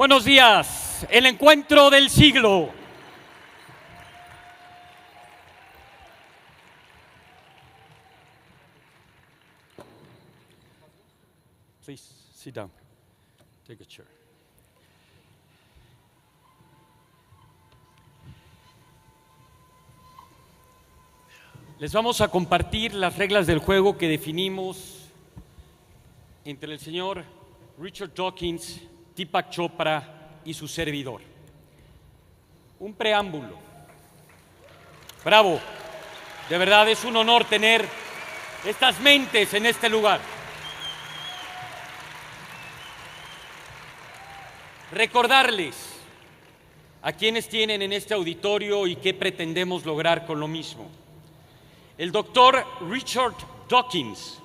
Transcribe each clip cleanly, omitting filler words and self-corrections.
Buenos días, el encuentro del siglo. Please sit down. Take a chair. Les vamos a compartir las reglas del juego que definimos entre el señor Richard Dawkins, Deepak Chopra y su servidor. Un preámbulo. Bravo. De verdad es un honor tener estas mentes en este lugar. Recordarles a quienes tienen en este auditorio y qué pretendemos lograr con lo mismo. El doctor Richard Dawkins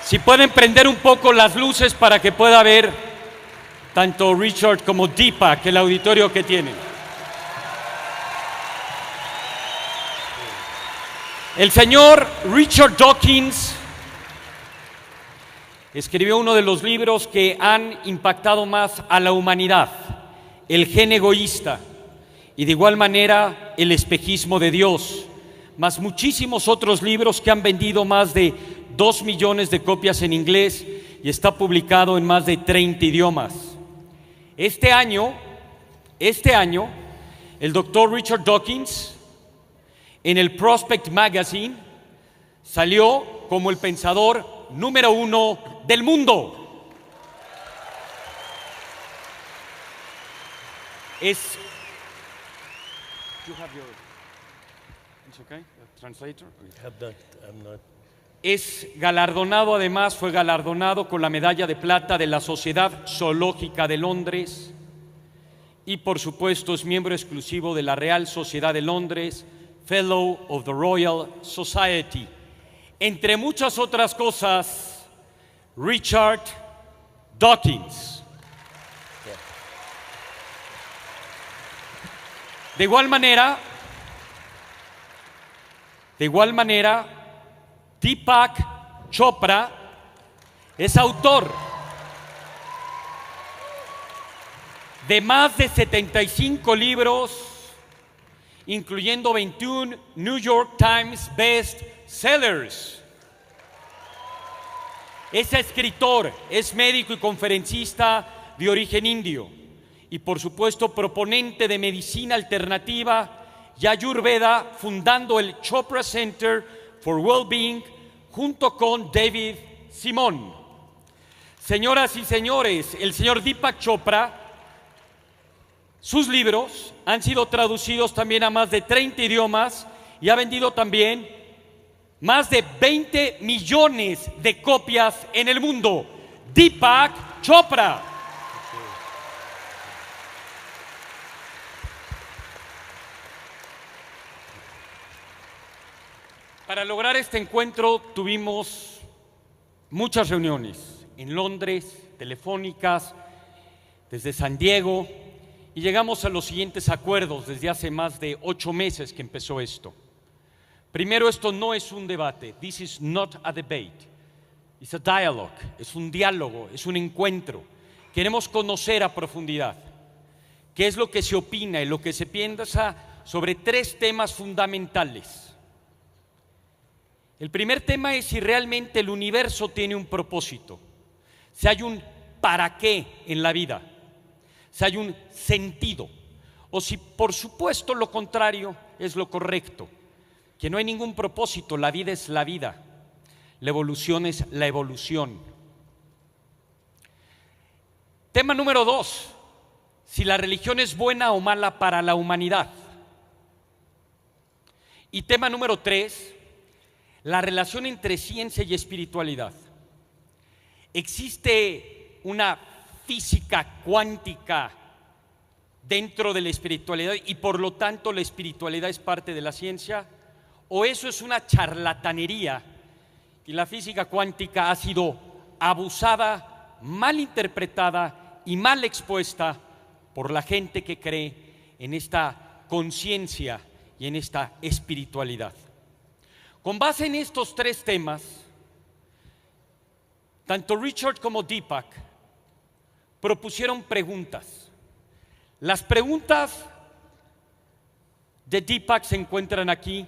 si pueden prender un poco las luces para que pueda ver tanto Richard como Deepak, el auditorio que tienen. El señor Richard Dawkins escribió uno de los libros que han impactado más a la humanidad, El gen egoísta, y de igual manera El espejismo de Dios, más muchísimos otros libros que han vendido más de 2 millones de copias en inglés y está publicado en más de 30 idiomas. Este año, el doctor Richard Dawkins en el Prospect Magazine salió como el pensador número 1 del mundo. Es galardonado, además, fue galardonado con la medalla de plata de la Sociedad Zoológica de Londres y, por supuesto, es miembro exclusivo de la Real Sociedad de Londres, Fellow of the Royal Society. Entre muchas otras cosas, Richard Dawkins. De igual manera, Deepak Chopra es autor de más de 75 libros, incluyendo 21 New York Times Best Sellers. Es escritor, es médico y conferencista de origen indio y, por supuesto, proponente de medicina alternativa y Ayurveda, fundando el Chopra Center for Wellbeing junto con David Simon. Señoras y señores, el señor Deepak Chopra, sus libros han sido traducidos también a más de 30 idiomas y ha vendido también más de 20 millones de copias en el mundo. Deepak Chopra. Para lograr este encuentro tuvimos muchas reuniones en Londres, telefónicas, desde San Diego, y llegamos a los siguientes acuerdos desde hace más de 8 meses que empezó esto. Primero, esto no es un debate. This is not a debate. It's a dialogue. Es un diálogo, es un encuentro. Queremos conocer a profundidad qué es lo que se opina y lo que se piensa sobre 3 temas fundamentales. El primer tema es si realmente el universo tiene un propósito, si hay un para qué en la vida, si hay un sentido, o si por supuesto lo contrario es lo correcto, que no hay ningún propósito, la vida es la vida, la evolución es la evolución. Tema número 2, si la religión es buena o mala para la humanidad. Y tema número 3, la relación entre ciencia y espiritualidad. ¿Existe una física cuántica dentro de la espiritualidad y por lo tanto la espiritualidad es parte de la ciencia? ¿O eso es una charlatanería y la física cuántica ha sido abusada, mal interpretada y mal expuesta por la gente que cree en esta conciencia y en esta espiritualidad? Con base en estos 3 temas, tanto Richard como Deepak propusieron preguntas. Las preguntas de Deepak se encuentran aquí,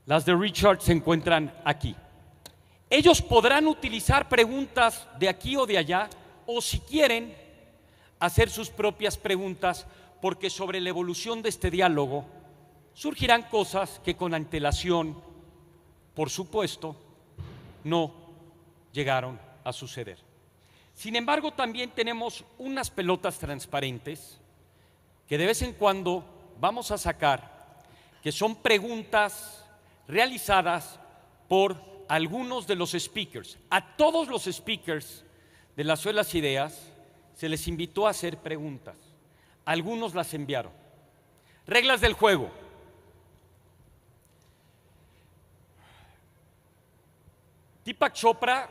las de Richard se encuentran aquí. Ellos podrán utilizar preguntas de aquí o de allá, o si quieren, hacer sus propias preguntas, porque sobre la evolución de este diálogo surgirán cosas que con antelación, por supuesto, no llegaron a suceder. Sin embargo, también tenemos unas pelotas transparentes que de vez en cuando vamos a sacar, que son preguntas realizadas por algunos de los speakers. A todos los speakers de las Suelas Ideas se les invitó a hacer preguntas. Algunos las enviaron. Reglas del juego. Deepak Chopra,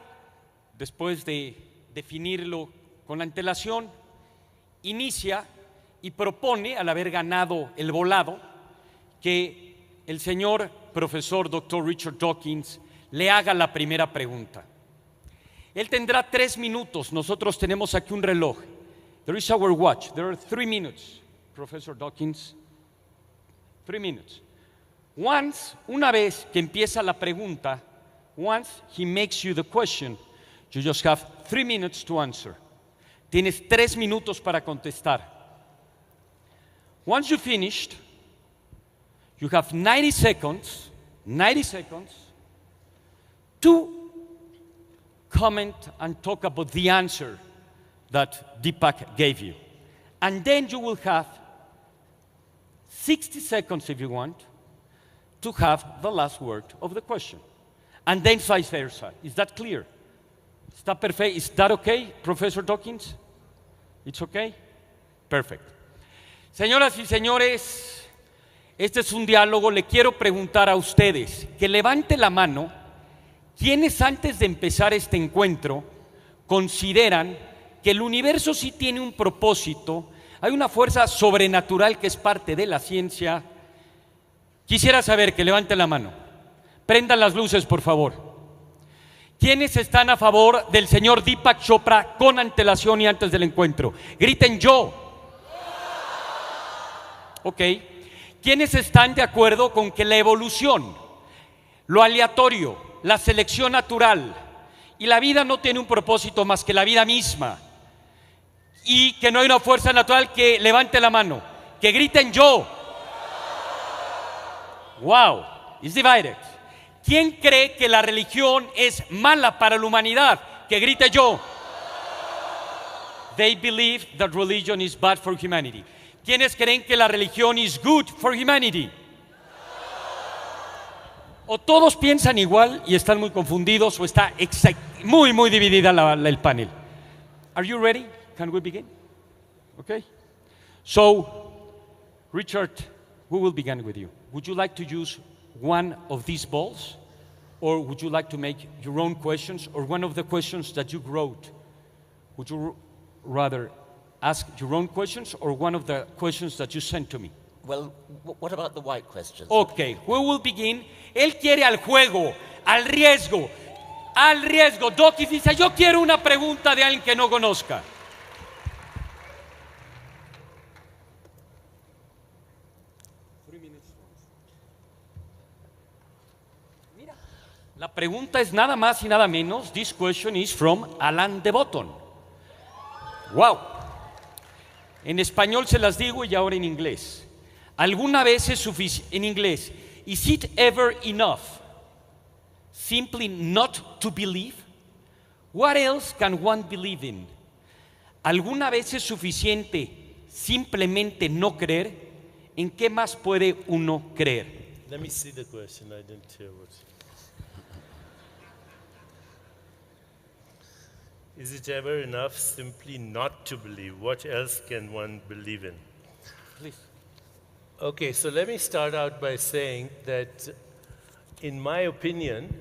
después de definirlo con antelación, inicia y propone, al haber ganado el volado, que el señor profesor Dr. Richard Dawkins le haga la primera pregunta. Él tendrá 3 minutos. Nosotros tenemos aquí un reloj. There is our watch. There are 3 minutes, Professor Dawkins. 3 minutes. Una vez que empieza la pregunta, once he makes you the question, you just have 3 minutes to answer. Tienes 3 minutos para contestar. Once you finished, you have 90 seconds to comment and talk about the answer that Deepak gave you. And then you will have 60 seconds, if you want, to have the last word of the question. And then vice versa. Is that clear? ¿Está perfecto? Is that okay, Professor Dawkins? It's okay? Perfect. Señoras y señores, este es un diálogo. Le quiero preguntar a ustedes que levante la mano quienes antes de empezar este encuentro consideran que el universo sí tiene un propósito, hay una fuerza sobrenatural que es parte de la ciencia. Quisiera saber que levante la mano. Prendan las luces, por favor. ¿Quiénes están a favor del señor Deepak Chopra con antelación y antes del encuentro? Griten yo. Ok. ¿Quiénes están de acuerdo con que la evolución, lo aleatorio, la selección natural y la vida no tiene un propósito más que la vida misma, y que no hay una fuerza natural? Que levante la mano, que griten yo. Wow, it's divided. ¿Quién cree que la religión es mala para la humanidad? Que grite yo. They believe that religion is bad for humanity. ¿Quiénes creen que la religión is good for humanity? O todos piensan igual y están muy confundidos, o está muy dividida el panel. Are you ready? Can we begin? Okay. So, Richard, we will begin with you. Would you like to use one of these balls, or would you like to make your own questions, or one of the questions that you wrote? Would you rather ask your own questions or one of the questions that you sent to me? Well, what about the white questions? Okay, we will begin. Él quiere al juego, al riesgo. Dawkins dice, yo quiero una pregunta de alguien que no conozca. Mira, la pregunta es nada más y nada menos. This question is from Alan de Botton. Wow. En español se las digo y ahora en inglés. ¿Alguna vez es suficiente? En inglés, is it ever enough simply not to believe? What else can one believe in? ¿Alguna vez es suficiente simplemente no creer? ¿En qué más puede uno creer? Let me see the question. I didn't hear what. Is it ever enough simply not to believe? What else can one believe in? Please. Okay, so let me start out by saying that, in my opinion,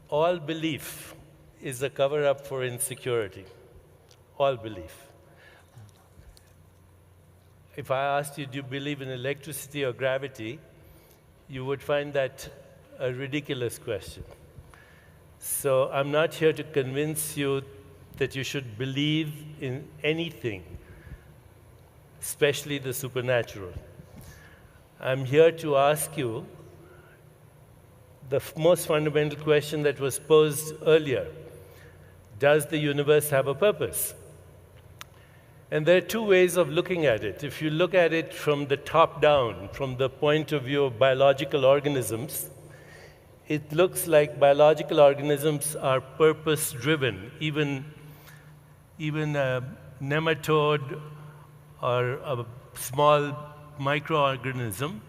all belief is a cover-up for insecurity. All belief. If I asked you, do you believe in electricity or gravity, you would find that a ridiculous question. So I'm not here to convince you that you should believe in anything, especially the supernatural. I'm here to ask you the most fundamental question that was posed earlier. Does the universe have a purpose? And there are two ways of looking at it. If you look at it from the top down, from the point of view of biological organisms, it looks like biological organisms are purpose-driven. Even a nematode or a small microorganism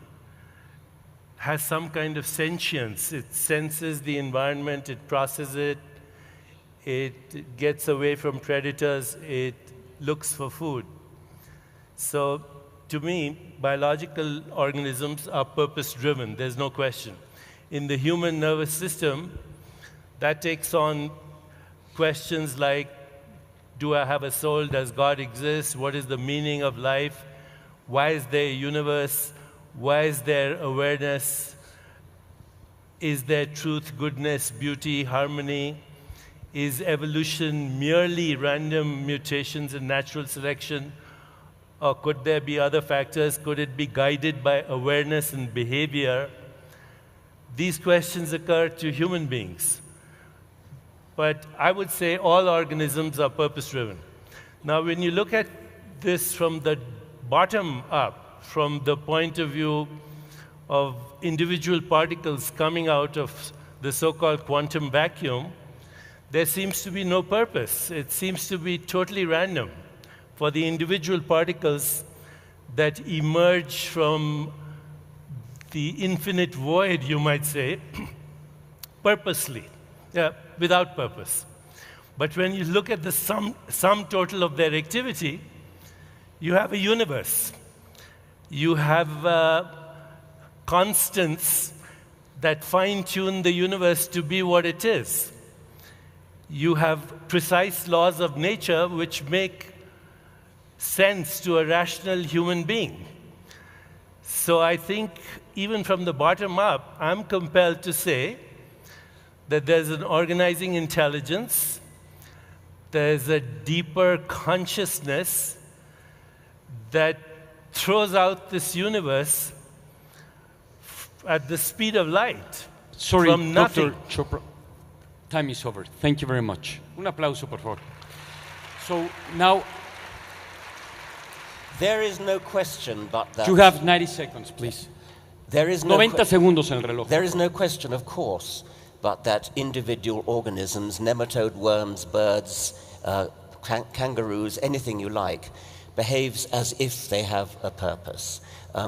has some kind of sentience. It senses the environment, it processes it, it gets away from predators, it looks for food. So to me, biological organisms are purpose-driven, there's no question. In the human nervous system, that takes on questions like, do I have a soul? Does God exist? What is the meaning of life? Why is there a universe? Why is there awareness? Is there truth, goodness, beauty, harmony? Is evolution merely random mutations and natural selection? Or could there be other factors? Could it be guided by awareness and behavior? These questions occur to human beings. But I would say all organisms are purpose-driven. Now, when you look at this from the bottom up, from the point of view of individual particles coming out of the so-called quantum vacuum, there seems to be no purpose. It seems to be totally random for the individual particles that emerge from the infinite void, you might say, purposely, without purpose. But when you look at the sum total of their activity, you have a universe. You have constants that fine-tune the universe to be what it is. You have precise laws of nature which make sense to a rational human being. So I think even from the bottom up, I'm compelled to say that there's an organizing intelligence, there's a deeper consciousness that throws out this universe at the speed of light. Sorry, from nothing. Dr. Chopra. Time is over. Thank you very much. Un aplauso, por favor. So now, There is no question but that... you have 90 seconds, please. There is no 90 segundos en el reloj. There is no question, of course, but that individual organisms, nematode worms, birds, kangaroos, anything you like, behaves as if they have a purpose.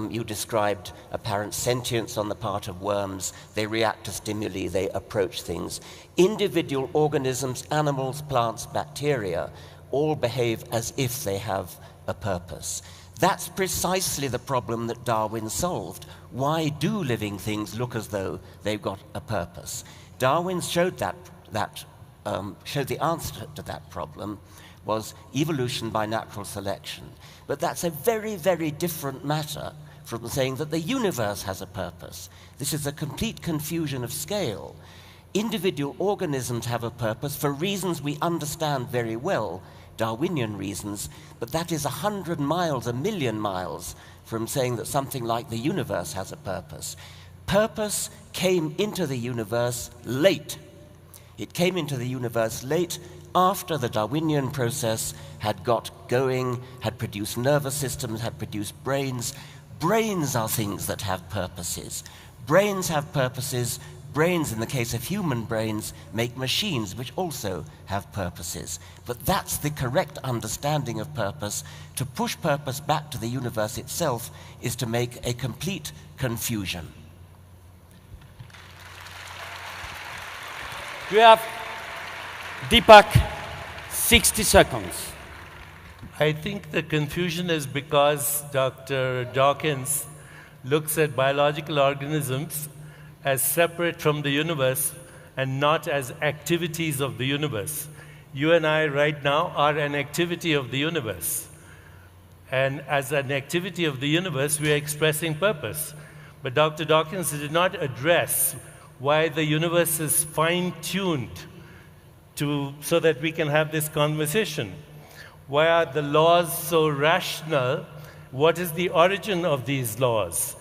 You described apparent sentience on the part of worms. They react to stimuli, they approach things. Individual organisms, animals, plants, bacteria, all behave as if they have a purpose. That's precisely the problem that Darwin solved. Why do living things look as though they've got a purpose? Darwin showed showed the answer to that problem was evolution by natural selection. But that's a very, very different matter from saying that the universe has a purpose. This is a complete confusion of scale. Individual organisms have a purpose for reasons we understand very well, Darwinian reasons, but that is 100 miles, 1,000,000 miles from saying that something like the universe has a purpose. Purpose came into the universe late. It came into the universe late after the Darwinian process had got going, had produced nervous systems, had produced brains. Brains are things that have purposes. Brains have purposes. Brains, in the case of human brains, make machines which also have purposes. But that's the correct understanding of purpose. To push purpose back to the universe itself is to make a complete confusion. You have, Deepak, 60 seconds. I think the confusion is because Dr. Dawkins looks at biological organisms as separate from the universe and not as activities of the universe. You and I right now are an activity of the universe. And as an activity of the universe, we are expressing purpose. But Dr. Dawkins did not address why the universe is fine-tuned so that we can have this conversation. Why are the laws so rational? What is the origin of these laws?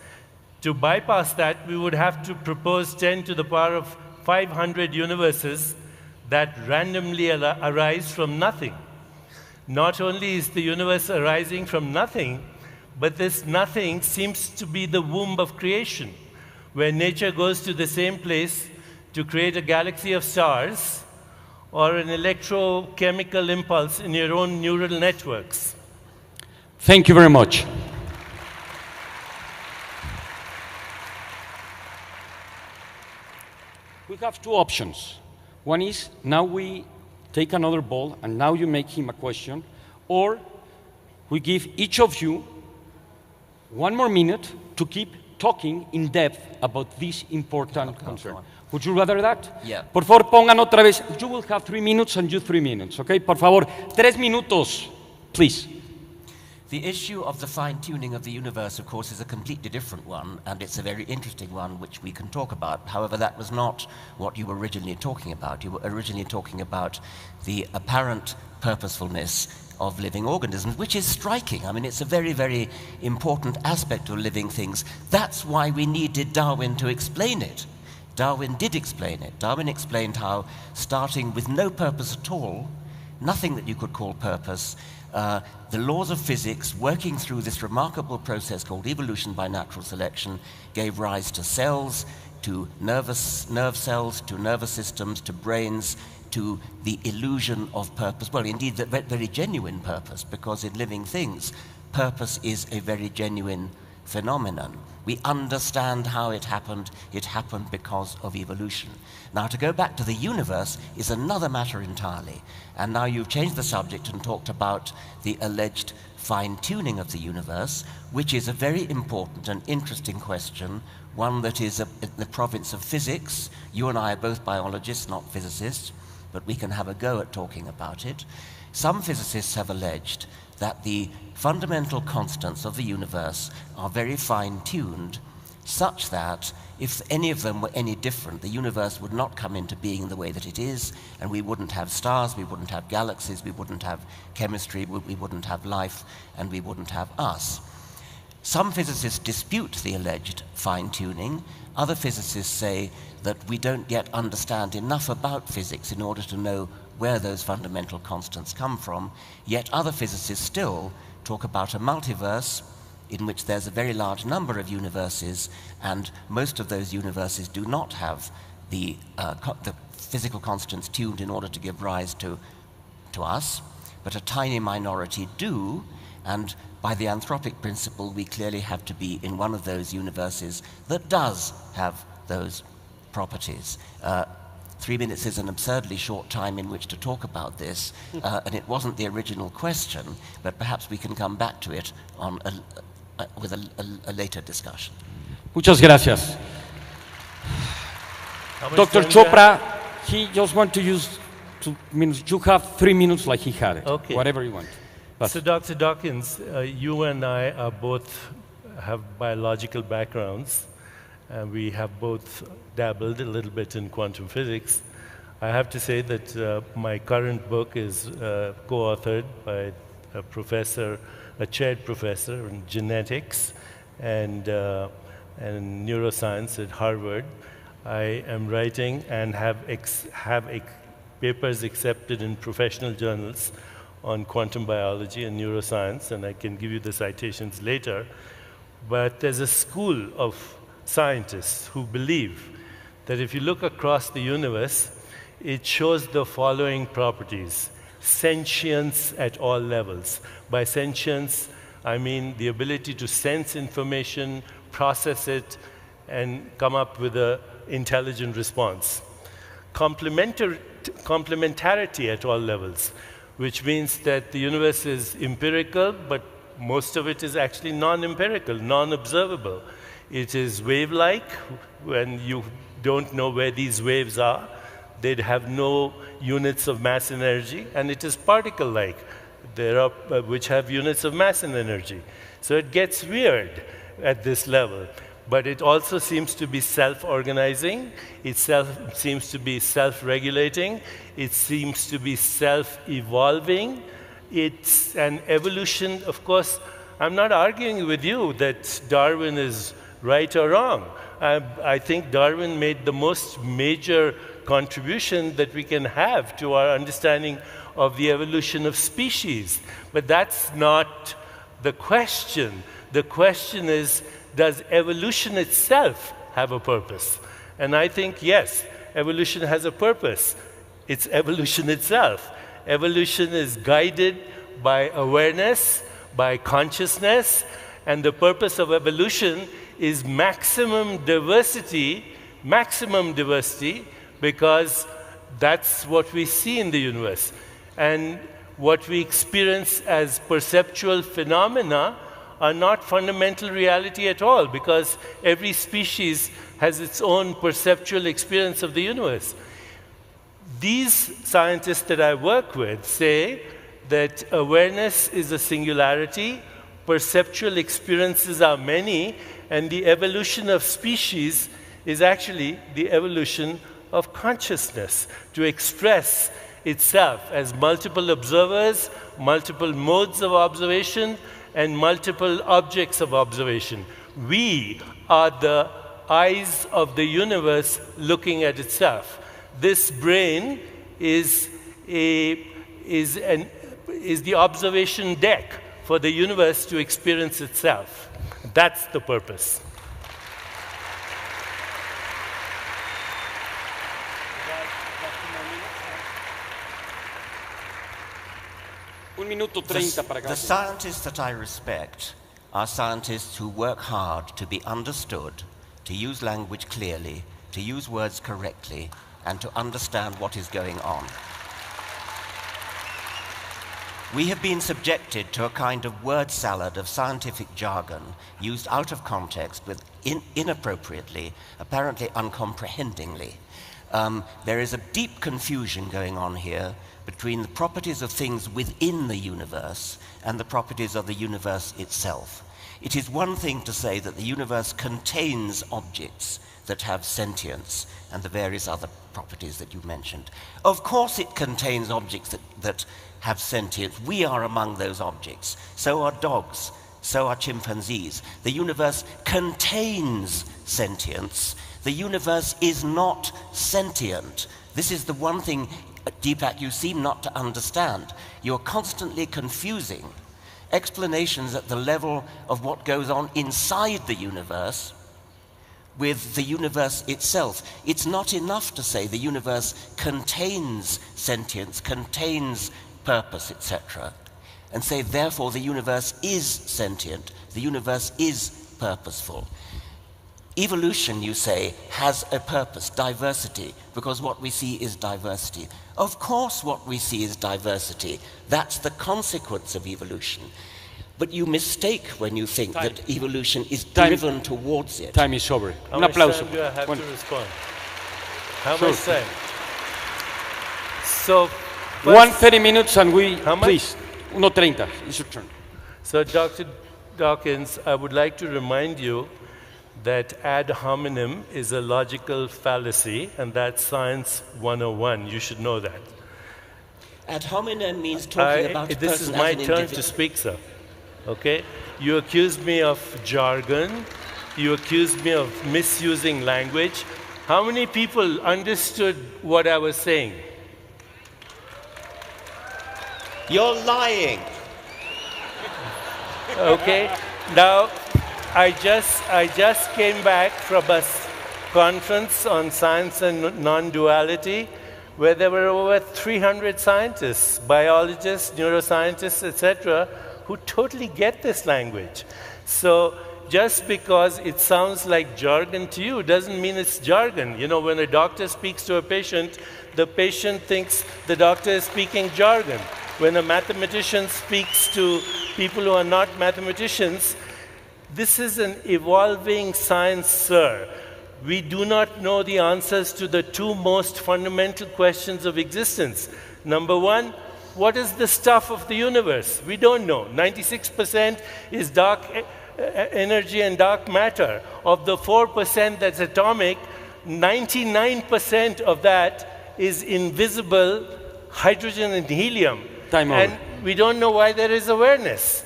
To bypass that, we would have to propose 10 to the power of 500 universes that randomly arise from nothing. Not only is the universe arising from nothing, but this nothing seems to be the womb of creation, where nature goes to the same place to create a galaxy of stars or an electrochemical impulse in your own neural networks. Thank you very much. We have two options. One is, now we take another ball, and now you make him a question, or we give each of you 1 more minute to keep talking in depth about this important concern. Would you rather that? Yeah. Por favor, pongan otra vez. You will have 3 minutes and you 3 minutes, okay? Por favor, 3 minutos, please. The issue of the fine-tuning of the universe, of course, is a completely different one, and it's a very interesting one which we can talk about. However, that was not what you were originally talking about. You were originally talking about the apparent purposefulness of living organisms, which is striking. I mean, it's a very, very important aspect of living things. That's why we needed Darwin to explain it. Darwin did explain it. Darwin explained how, starting with no purpose at all, nothing that you could call purpose, the laws of physics, working through this remarkable process called evolution by natural selection, gave rise to cells, to nerve cells, to nervous systems, to brains, to the illusion of purpose. Well, indeed, the very genuine purpose, because in living things, purpose is a very genuine phenomenon. We understand how it happened because of evolution. Now, to go back to the universe is another matter entirely. And now you've changed the subject and talked about the alleged fine-tuning of the universe, which is a very important and interesting question, one that is in the province of physics. You and I are both biologists, not physicists, but we can have a go at talking about it. Some physicists have alleged that the fundamental constants of the universe are very fine-tuned, such that if any of them were any different, the universe would not come into being the way that it is, and we wouldn't have stars, we wouldn't have galaxies, we wouldn't have chemistry, we wouldn't have life, and we wouldn't have us. Some physicists dispute the alleged fine-tuning. Other physicists say that we don't yet understand enough about physics in order to know where those fundamental constants come from. Yet other physicists still talk about a multiverse in which there's a very large number of universes, and most of those universes do not have the physical constants tuned in order to give rise to us, but a tiny minority do, and by the anthropic principle, we clearly have to be in one of those universes that does have those properties. 3 minutes is an absurdly short time in which to talk about this, and it wasn't the original question, but perhaps we can come back to it with a later discussion. Muchas gracias. Dr. Chopra, he just want to use 2 minutes. You have 3 minutes like he had it. Okay. Whatever you want. But so Dr. Dawkins, you and I are both have biological backgrounds, and we have both dabbled a little bit in quantum physics. I have to say that my current book is co-authored by a chaired professor in genetics and neuroscience at Harvard. I am writing and have papers accepted in professional journals on quantum biology and neuroscience, and I can give you the citations later. But there's a school of scientists who believe that if you look across the universe, it shows the following properties: sentience at all levels. By sentience, I mean the ability to sense information, process it, and come up with an intelligent response. Complementarity at all levels, which means that the universe is empirical, but most of it is actually non-empirical, non-observable. It is wave-like. When you don't know where these waves are, they'd have no units of mass and energy. And it is particle-like, which have units of mass and energy. So it gets weird at this level. but it also seems to be self-organizing, seems to be self-regulating, it seems to be self-evolving. It's an evolution. Of course, I'm not arguing with you that Darwin is right or wrong. I think Darwin made the most major contribution that we can have to our understanding of the evolution of species. But that's not the question. The question is, does evolution itself have a purpose? And I think, yes, evolution has a purpose. It's evolution itself. Evolution is guided by awareness, by consciousness, and the purpose of evolution is maximum diversity, because that's what we see in the universe. And what we experience as perceptual phenomena are not fundamental reality at all, because every species has its own perceptual experience of the universe. These scientists that I work with say that awareness is a singularity, perceptual experiences are many, and the evolution of species is actually the evolution of consciousness to express itself as multiple observers, multiple modes of observation, and multiple objects of observation. We are the eyes of the universe looking at itself. This brain is the observation deck for the universe to experience itself. That's the purpose. The scientists that I respect are scientists who work hard to be understood, to use language clearly, to use words correctly, and to understand what is going on. We have been subjected to a kind of word salad of scientific jargon used out of context with inappropriately, apparently uncomprehendingly. There is a deep confusion going on here between the properties of things within the universe and the properties of the universe itself. It is one thing to say that the universe contains objects that have sentience and the various other properties that you mentioned. Of course it contains objects that have sentience. We are among those objects. So are dogs. So are chimpanzees. The universe contains sentience. The universe is not sentient. This is the one thing, Deepak, you seem not to understand. You're constantly confusing explanations at the level of what goes on inside the universe with the universe itself. It's not enough to say the universe contains sentience, contains purpose, etc., and say, therefore, the universe is sentient, the universe is purposeful. Evolution, you say, has a purpose, diversity, because what we see is diversity. Of course what we see is diversity. That's the consequence of evolution. But you mistake when you think that evolution is driven towards it. Time is over. How Un much aplauso. time do I have to respond? How Sure. much time? So, 1:30 minutes and we, How much? please, 1:30. It's your turn. So, Dr. Dawkins, I would like to remind you that ad hominem is a logical fallacy, and that's Science 101. You should know that. Ad hominem means talking about a person This is my as an turn to individual. speak, sir. Okay? You accused me of jargon. You accused me of misusing language. How many people understood what I was saying? You're lying. Okay? Now, I just came back from a conference on science and non-duality where there were over 300 scientists, biologists, neuroscientists, etc., who totally get this language. So just because it sounds like jargon to you doesn't mean it's jargon. You know, when a doctor speaks to a patient, the patient thinks the doctor is speaking jargon. When a mathematician speaks to people who are not mathematicians, this is an evolving science, sir. We do not know the answers to the two most fundamental questions of existence. Number one, what is the stuff of the universe? We don't know. 96% is dark energy and dark matter. Of the 4% that's atomic, 99% of that is invisible hydrogen and helium. Time out. And we don't know why there is awareness.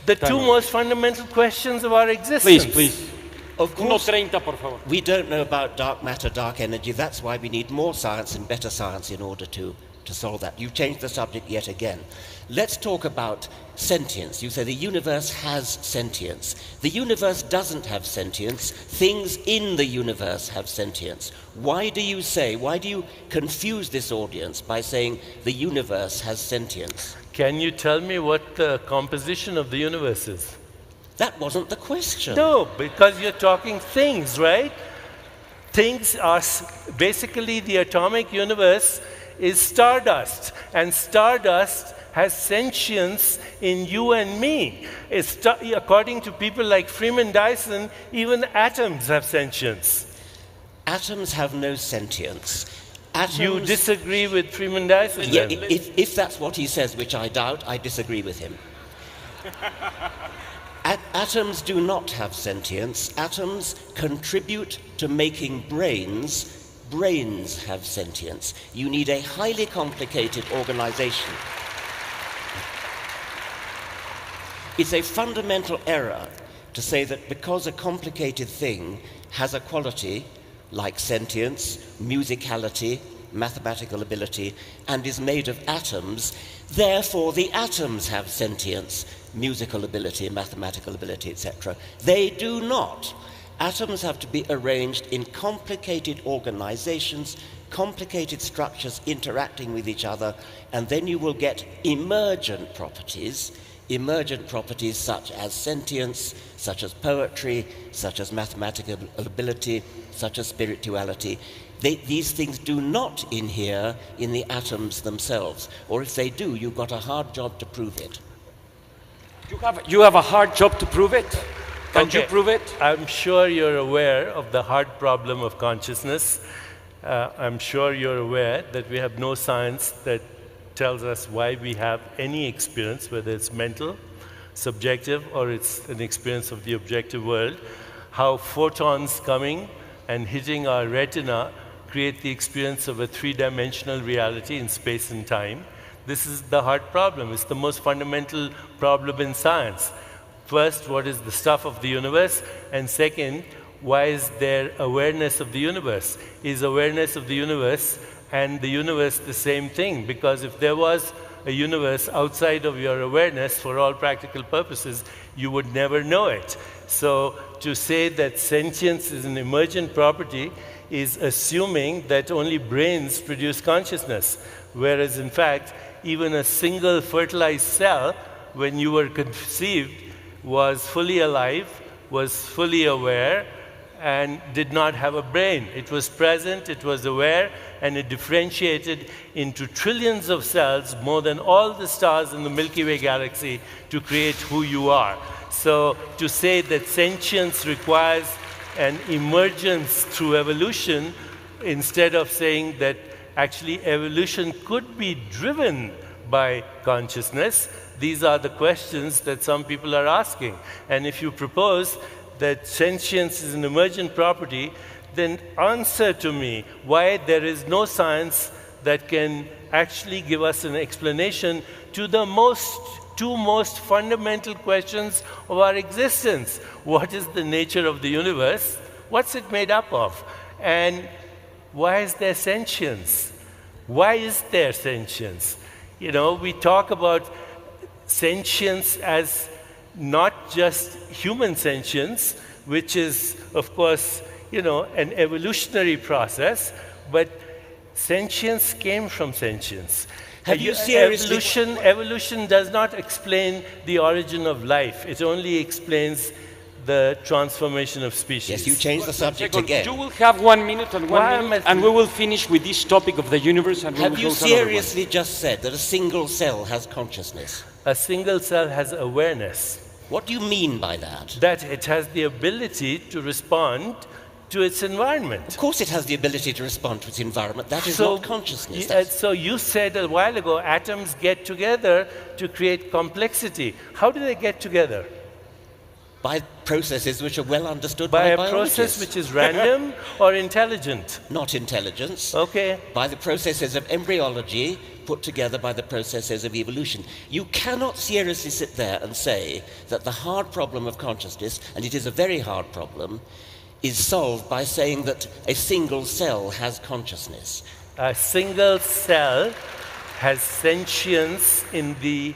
The Time two out. most fundamental questions of our existence. Please. Of course, 1:30, por favor. we don't know about dark matter, dark energy. That's why we need more science and better science in order to solve that. You've changed the subject yet again. Let's talk about sentience. You say the universe has sentience. The universe doesn't have sentience. Things in the universe have sentience. Why do you confuse this audience by saying the universe has sentience? Can you tell me what the composition of the universe is? That wasn't the question. No, because you're talking things, right? Things are basically the atomic universe is stardust, and stardust has sentience in you and me. According to people like Freeman Dyson, even atoms have sentience. Atoms have no sentience. You disagree with Freeman Dyson? Yeah, then? if that's what he says, which I doubt, I disagree with him. Atoms do not have sentience. Atoms contribute to making brains. Brains have sentience. You need a highly complicated organization. It's a fundamental error to say that because a complicated thing has a quality like sentience, musicality, mathematical ability, and is made of atoms, therefore the atoms have sentience, musical ability, mathematical ability, etc. They do not. Atoms have to be arranged in complicated organizations, complicated structures interacting with each other, and then you will get emergent properties such as sentience, such as poetry, such as mathematical ability, such as spirituality. These things do not inhere in the atoms themselves, or if they do, you've got a hard job to prove it. You have a hard job to prove it? Can you prove it? I'm sure you're aware of the hard problem of consciousness. I'm sure you're aware that we have no science that tells us why we have any experience, whether it's mental, subjective, or it's an experience of the objective world. How photons coming and hitting our retina create the experience of a three-dimensional reality in space and time. This is the hard problem. It's the most fundamental problem in science. First, what is the stuff of the universe? And second, why is there awareness of the universe? Is awareness of the universe and the universe the same thing? Because if there was a universe outside of your awareness, for all practical purposes, you would never know it. So to say that sentience is an emergent property is assuming that only brains produce consciousness, whereas in fact, even a single fertilized cell, when you were conceived, was fully alive, was fully aware, and did not have a brain. It was present, it was aware, and it differentiated into trillions of cells, more than all the stars in the Milky Way galaxy, to create who you are. So to say that sentience requires an emergence through evolution, instead of saying that actually evolution could be driven by consciousness, these are the questions that some people are asking. And if you propose that sentience is an emergent property, then answer to me why there is no science that can actually give us an explanation to the two most fundamental questions of our existence. What is the nature of the universe? What's it made up of? And why is there sentience? Why is there sentience? You know, we talk about sentience as not just human sentience, which is, of course, you know, an evolutionary process, but sentience came from sentience. Have you seriously... Evolution does not explain the origin of life. It only explains the transformation of species. Yes, you changed the subject again. You will have 1 minute and and we will finish with this topic of the universe. And have you seriously just said that a single cell has consciousness? A single cell has awareness. What do you mean by that? That it has the ability to respond to its environment. Of course it has the ability to respond to its environment. That is not consciousness. So you said a while ago, atoms get together to create complexity. How do they get together? By processes which are well understood By by a biologists. process which is random or intelligent? Not intelligence. Okay. By the processes of embryology put together by the processes of evolution. You cannot seriously sit there and say that the hard problem of consciousness, and it is a very hard problem, is solved by saying that a single cell has consciousness. A single cell has sentience in the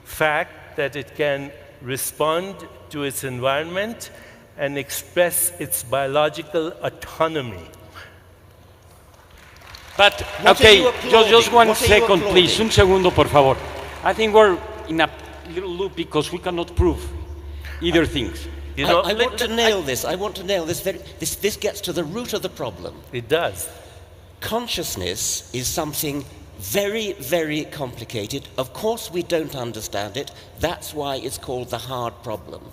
fact that it can respond to its environment and express its biological autonomy. But, What are okay, you applauding? just one What are you second, please. applauding? Un segundo, por favor. I think we're in a little loop because we cannot prove either things. You know, I want to nail this. I want to nail this. This gets to the root of the problem. it does. Consciousness is something very, very complicated. Of course, we don't understand it. That's why it's called the hard problem.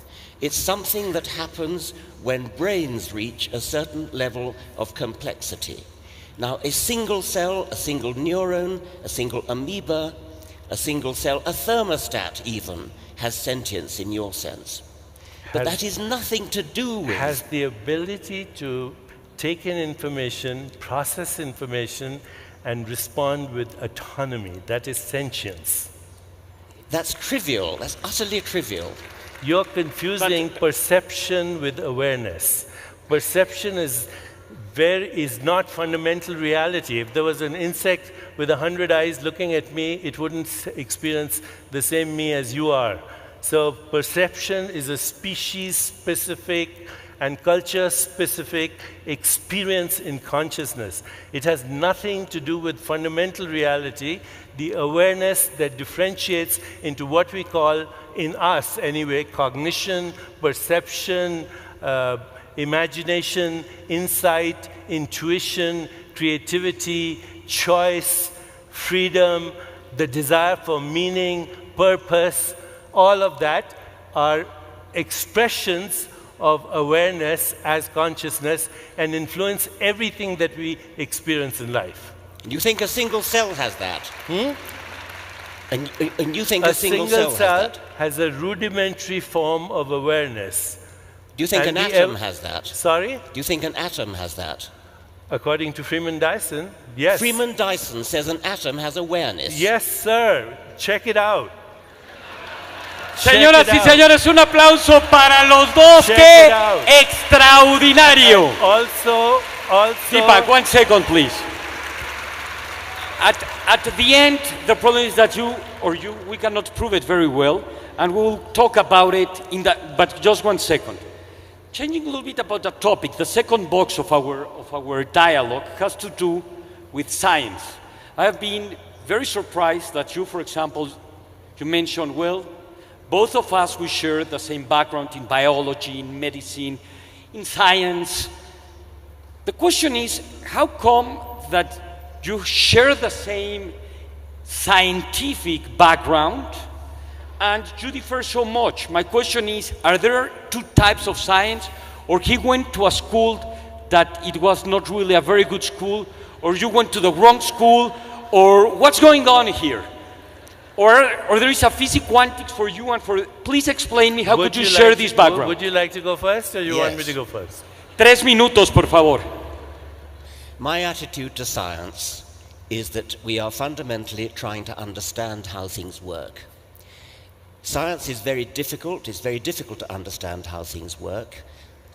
It's something that happens when brains reach a certain level of complexity. Now, a single cell, a single neuron, a single amoeba, a single cell, a thermostat even, has sentience in your sense. But that is nothing to do with... Has the ability to take in information, process information, and respond with autonomy. That is sentience. That's trivial. That's utterly trivial. You're confusing perception with awareness. Perception is not fundamental reality. If there was an insect with 100 eyes looking at me, it wouldn't experience the same me as you are. So perception is a species-specific and culture-specific experience in consciousness. It has nothing to do with fundamental reality, the awareness that differentiates into what we call, in us anyway, cognition, perception, imagination, insight, intuition, creativity, choice, freedom, the desire for meaning, purpose. All of that are expressions of awareness as consciousness and influence everything that we experience in life. You think a single cell has that? And you think A a single single cell cell has that? has a rudimentary form of awareness. Do you think And an the atom has that? Sorry? Do you think an atom has that? According to Freeman Dyson, yes. Freeman Dyson says an atom has awareness. Yes, sir. Check it out. Señoras y out. señores, un aplauso para los dos. Check ¡Qué it out. extraordinario! Also, Deepak, 1 second, please. At the end, the problem is that we cannot prove it very well, and we'll talk about it but just 1 second. Changing a little bit about the topic, the second box of our dialogue has to do with science. I have been very surprised that you, for example, you mentioned, well, both of us, we share the same background in biology, in medicine, in science. The question is, how come that you share the same scientific background and you differ so much? My question is, are there two types of science, or he went to a school that it was not really a very good school, or you went to the wrong school, or what's going on here? Or there is a physics quantics for you and for... Please explain me, how could you share this background? Would you like to go first, or you want me Yes. to go first? 3 minutos, por favor. My attitude to science is that we are fundamentally trying to understand how things work. Science is very difficult. It's very difficult to understand how things work.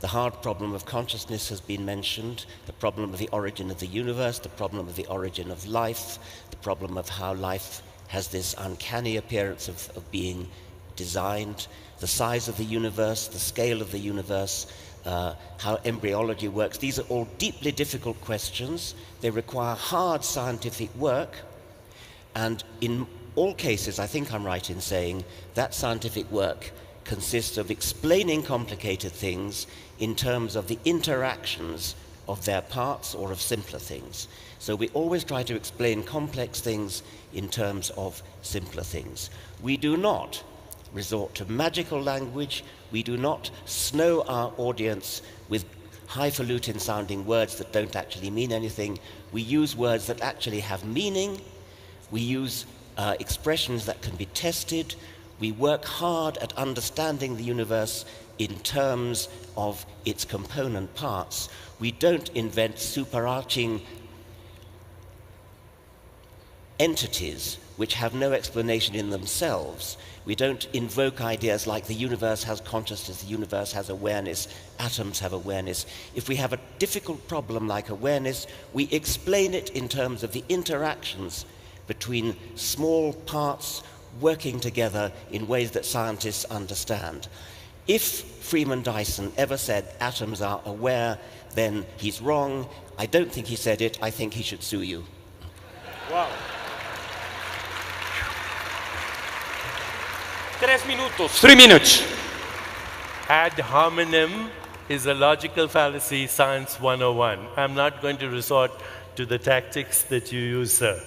The hard problem of consciousness has been mentioned, the problem of the origin of the universe, the problem of the origin of life, the problem of how life has this uncanny appearance of being designed, the size of the universe, the scale of the universe, how embryology works. These are all deeply difficult questions. They require hard scientific work, and in all cases, I think I'm right in saying that scientific work consists of explaining complicated things in terms of the interactions of their parts or of simpler things. So we always try to explain complex things in terms of simpler things. We do not resort to magical language. We do not snow our audience with highfalutin sounding words that don't actually mean anything. We use words that actually have meaning. We use expressions that can be tested. We work hard at understanding the universe in terms of its component parts. We don't invent superarching entities which have no explanation in themselves. We don't invoke ideas like the universe has consciousness, the universe has awareness, atoms have awareness. If we have a difficult problem like awareness, we explain it in terms of the interactions between small parts working together in ways that scientists understand. If Freeman Dyson ever said atoms are aware, then he's wrong. I don't think he said it. I think he should sue you. Wow. 3 minutos. 3 minutes. Ad hominem is a logical fallacy, science 101. I'm not going to resort to the tactics that you use, sir.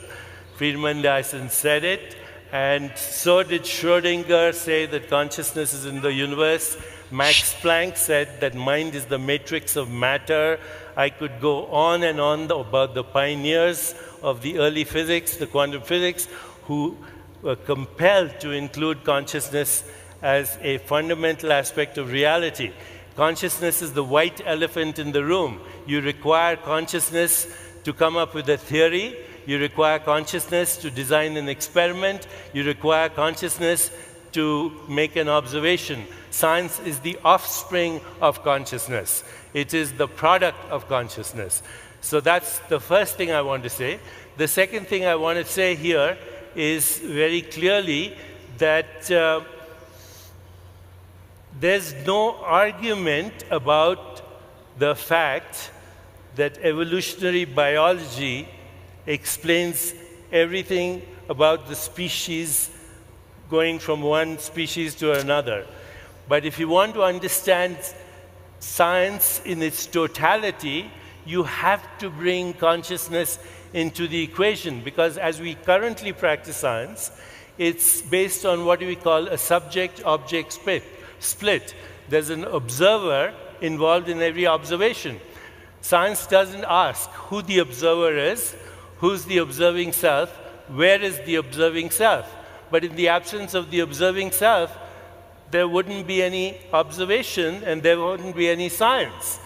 Friedman Dyson said it, and so did Schrödinger say that consciousness is in the universe. Max Planck said that mind is the matrix of matter. I could go on and on about the pioneers of the early physics, the quantum physics, who were compelled to include consciousness as a fundamental aspect of reality. Consciousness is the white elephant in the room. You require consciousness to come up with a theory. You require consciousness to design an experiment. You require consciousness to make an observation. Science is the offspring of consciousness. It is the product of consciousness. So that's the first thing I want to say. The second thing I want to say here is very clearly that there's no argument about the fact that evolutionary biology explains everything about the species going from one species to another. But if you want to understand science in its totality, you have to bring consciousness into the equation, because as we currently practice science, it's based on what we call a subject-object split. There's an observer involved in every observation. Science doesn't ask who the observer is, who's the observing self, where is the observing self. But in the absence of the observing self, there wouldn't be any observation and there wouldn't be any science.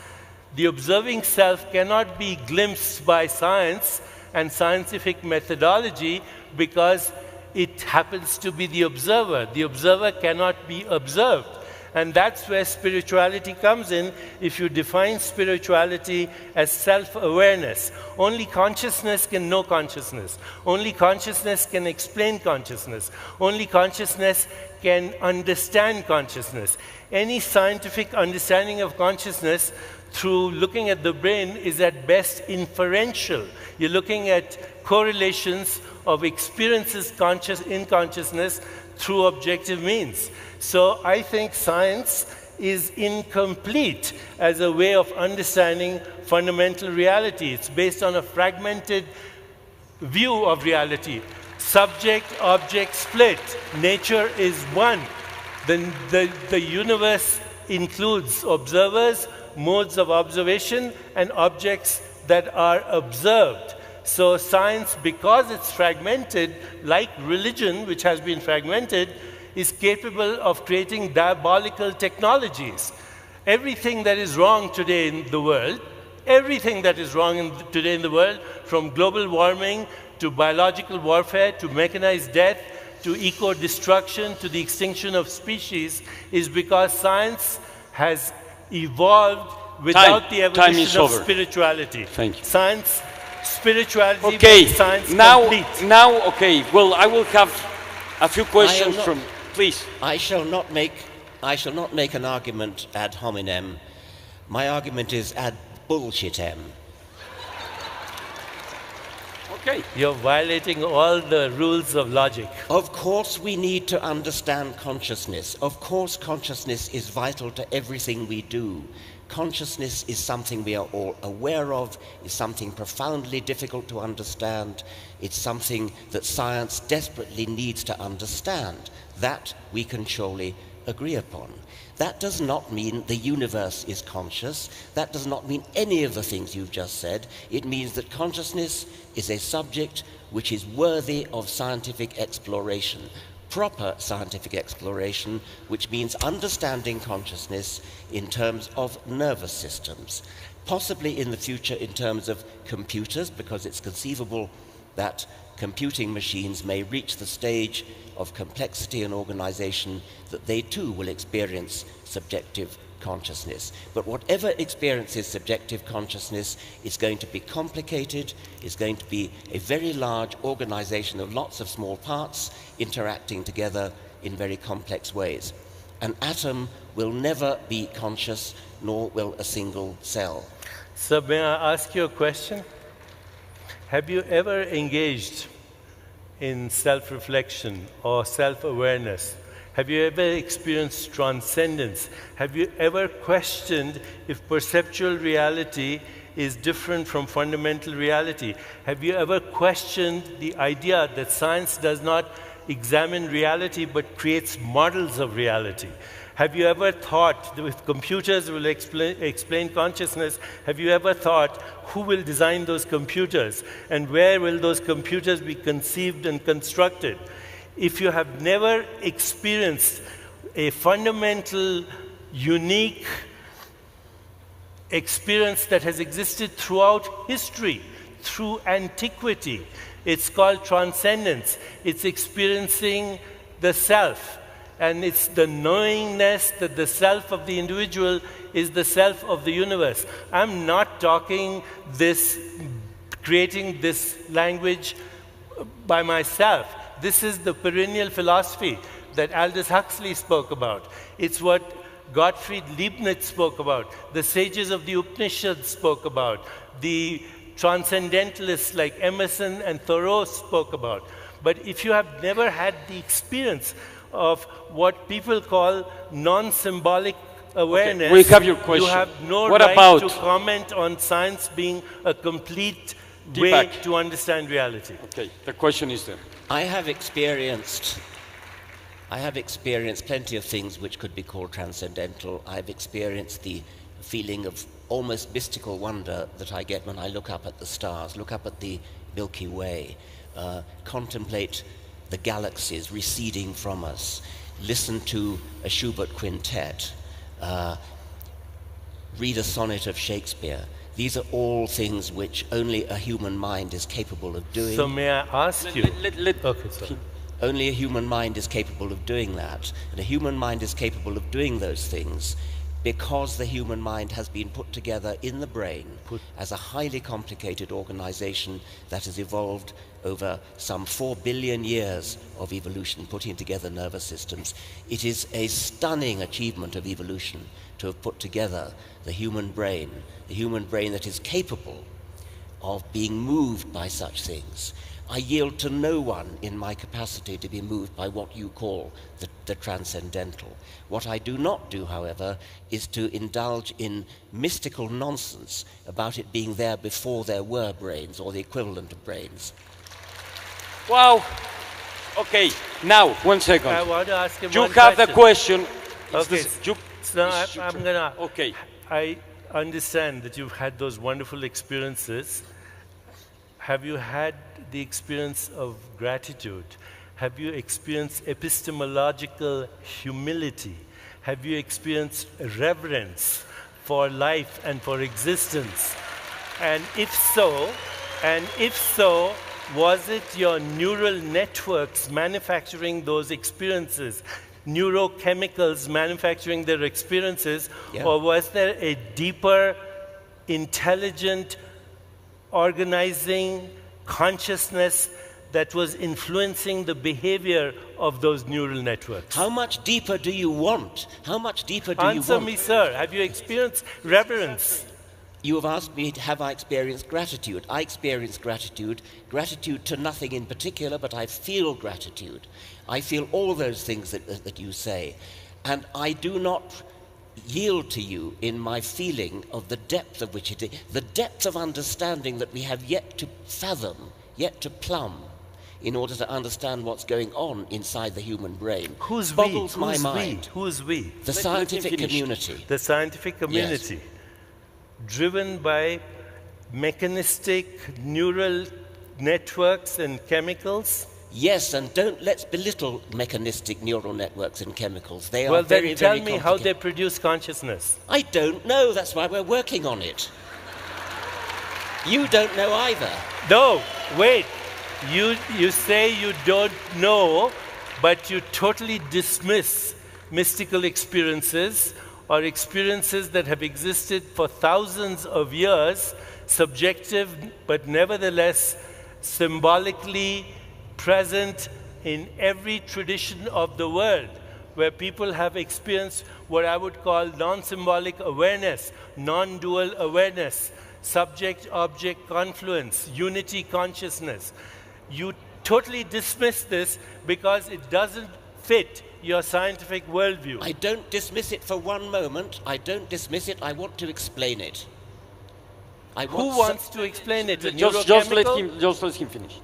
The observing self cannot be glimpsed by science and scientific methodology because it happens to be the observer. The observer cannot be observed. And that's where spirituality comes in. If you define spirituality as self-awareness, only consciousness can know consciousness. Only consciousness can explain consciousness. Only consciousness can understand consciousness. Any scientific understanding of consciousness through looking at the brain is at best inferential. You're looking at correlations of experiences in consciousness through objective means. So I think science is incomplete as a way of understanding fundamental reality. It's based on a fragmented view of reality. Subject-object split. Nature is one. The universe includes observers, modes of observation, and objects that are observed. So science, because it's fragmented, like religion, which has been fragmented, is capable of creating diabolical technologies. Everything that is wrong today in the world, today in the world, from global warming to biological warfare to mechanized death to eco-destruction to the extinction of species, is because science has evolved without the evolution of spirituality. Thank you. Science, spirituality, okay. Science complete. Now, okay. Well, I will have a few questions from. Please. I shall not make an argument ad hominem. My argument is ad bullshitem. Okay. You're violating all the rules of logic. Of course we need to understand consciousness. Of course consciousness is vital to everything we do. Consciousness is something we are all aware of, is something profoundly difficult to understand. It's something that science desperately needs to understand. That we can surely agree upon. That does not mean the universe is conscious. That does not mean any of the things you've just said. It means that consciousness is a subject which is worthy of scientific exploration. proper scientific exploration, which means understanding consciousness in terms of nervous systems, possibly in the future in terms of computers, because it's conceivable that computing machines may reach the stage of complexity and organization that they too will experience subjective consciousness. But whatever experiences subjective consciousness is going to be complicated, is going to be a very large organization of lots of small parts interacting together in very complex ways. An atom will never be conscious, nor will a single cell. So may I ask you a question? Have you ever engaged in self-reflection or self-awareness? Have you ever experienced transcendence? Have you ever questioned if perceptual reality is different from fundamental reality? Have you ever questioned the idea that science does not examine reality but creates models of reality? Have you ever thought that if computers will explain consciousness, have you ever thought who will design those computers and where will those computers be conceived and constructed? If you have never experienced a fundamental, unique experience that has existed throughout history, through antiquity, it's called transcendence. It's experiencing the self. And it's the knowingness that the self of the individual is the self of the universe. I'm not talking this, creating this language by myself. This is the perennial philosophy that Aldous Huxley spoke about. It's what Gottfried Leibniz spoke about. The sages of the Upanishads spoke about. The transcendentalists like Emerson and Thoreau spoke about. But if you have never had the experience of what people call non-symbolic awareness, we have your question. You have no What right about to comment on science being a complete way Deepak? to understand reality. Okay, the question is there. I have experienced plenty of things which could be called transcendental. I've experienced the feeling of almost mystical wonder that I get when I look up at the stars, look up at the Milky Way, contemplate the galaxies receding from us, listen to a Schubert quintet, read a sonnet of Shakespeare. These are all things which only a human mind is capable of doing. So may I ask you? Okay, sorry. Only a human mind is capable of doing that. And a human mind is capable of doing those things because the human mind has been put together in the brain as a highly complicated organization that has evolved over some 4 billion years of evolution, putting together nervous systems. It is a stunning achievement of evolution to have put together the human brain that is capable of being moved by such things. I yield to no one in my capacity to be moved by what you call the transcendental. What I do not do, however, is to indulge in mystical nonsense about it being there before there were brains or the equivalent of brains. Wow. Okay, now, 1 second. I want to ask him You one have question. the question. Okay, so I'm going to... Okay. I understand that you've had those wonderful experiences. Have you had the experience of gratitude? Have you experienced epistemological humility? Have you experienced reverence for life and for existence? And if so, was it your neural networks manufacturing those experiences, neurochemicals manufacturing their experiences, or was there a deeper, intelligent, organizing consciousness that was influencing the behavior of those neural networks? How much deeper do you want? How much deeper do you want? Answer me, sir. Have you experienced reverence? You have asked me, have I experienced gratitude? I experience gratitude to nothing in particular, but I feel gratitude. I feel all those things that you say. And I do not yield to you in my feeling of the depth of which it is, the depth of understanding that we have yet to fathom, yet to plumb, in order to understand what's going on inside the human brain. Who's boggles we? my Who's mind. We? Who's we? The scientific community. The scientific community. Yes. Driven by mechanistic neural networks and chemicals? Yes, and let's belittle mechanistic neural networks and chemicals. They are Well, very, then tell very me how complicated. they produce consciousness. I don't know. That's why we're working on it. You don't know either. No, wait. You say you don't know, but you totally dismiss mystical experiences or experiences that have existed for thousands of years, subjective, but nevertheless symbolically present in every tradition of the world, where people have experienced what I would call non-symbolic awareness, non-dual awareness, subject-object confluence, unity consciousness. You totally dismiss this because it doesn't fit your scientific worldview. I don't dismiss it for one moment. I don't dismiss it. I want to explain it. Who wants to explain it? A Just neurochemical? let him finish.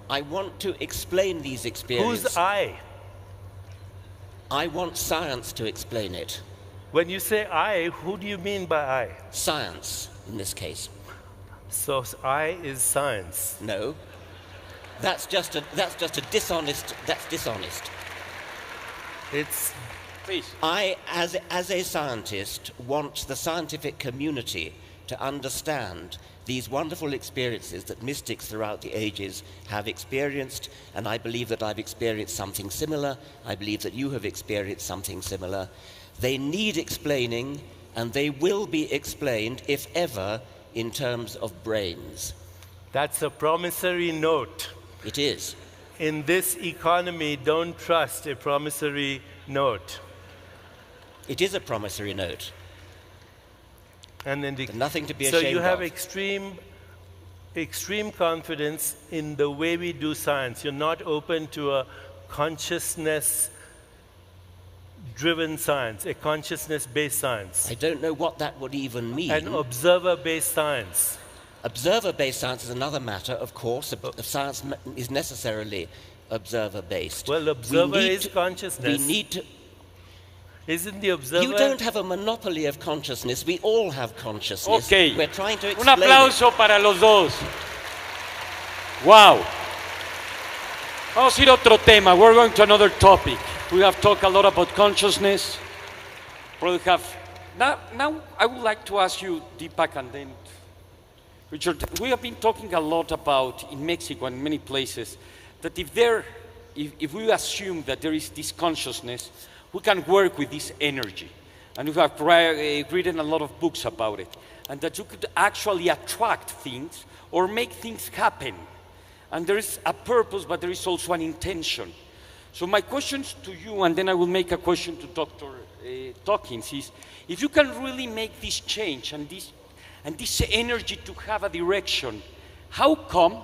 I want to explain these experiences. Who's I? I want science to explain it. When you say I, who do you mean by I? Science, in this case. So I is science. No. That's just a dishonest, that's dishonest. It's Please. I, as a scientist, want the scientific community to understand these wonderful experiences that mystics throughout the ages have experienced, and I believe that I've experienced something similar. I believe that you have experienced something similar. They need explaining, and they will be explained, if ever, in terms of brains. That's a promissory note. It is. In this economy, don't trust a promissory note. It is a promissory note. And then Nothing to be so ashamed you have of. extreme confidence in the way we do science. You're not open to a consciousness-driven science, a consciousness-based science, I don't know what that would even mean. an observer-based science. Observer-based science is another matter, of course. Science is necessarily observer-based. Well, observer is consciousness. We need to... Isn't the observer? You don't have a monopoly of consciousness. We all have consciousness. Okay. We're trying to Un explain aplauso para los dos. Wow. Vamos a ir a otro tema. We're going to another topic. We have talked a lot about consciousness. Probably have. Now I would like to ask you, Deepak, and then Richard. We have been talking a lot about in Mexico and many places that if we assume that there is this consciousness, we can work with this energy. And we have written a lot of books about it. And that you could actually attract things or make things happen. And there is a purpose, but there is also an intention. So my questions to you, and then I will make a question to Dr. Dawkins, is if you can really make this change and this energy to have a direction, how come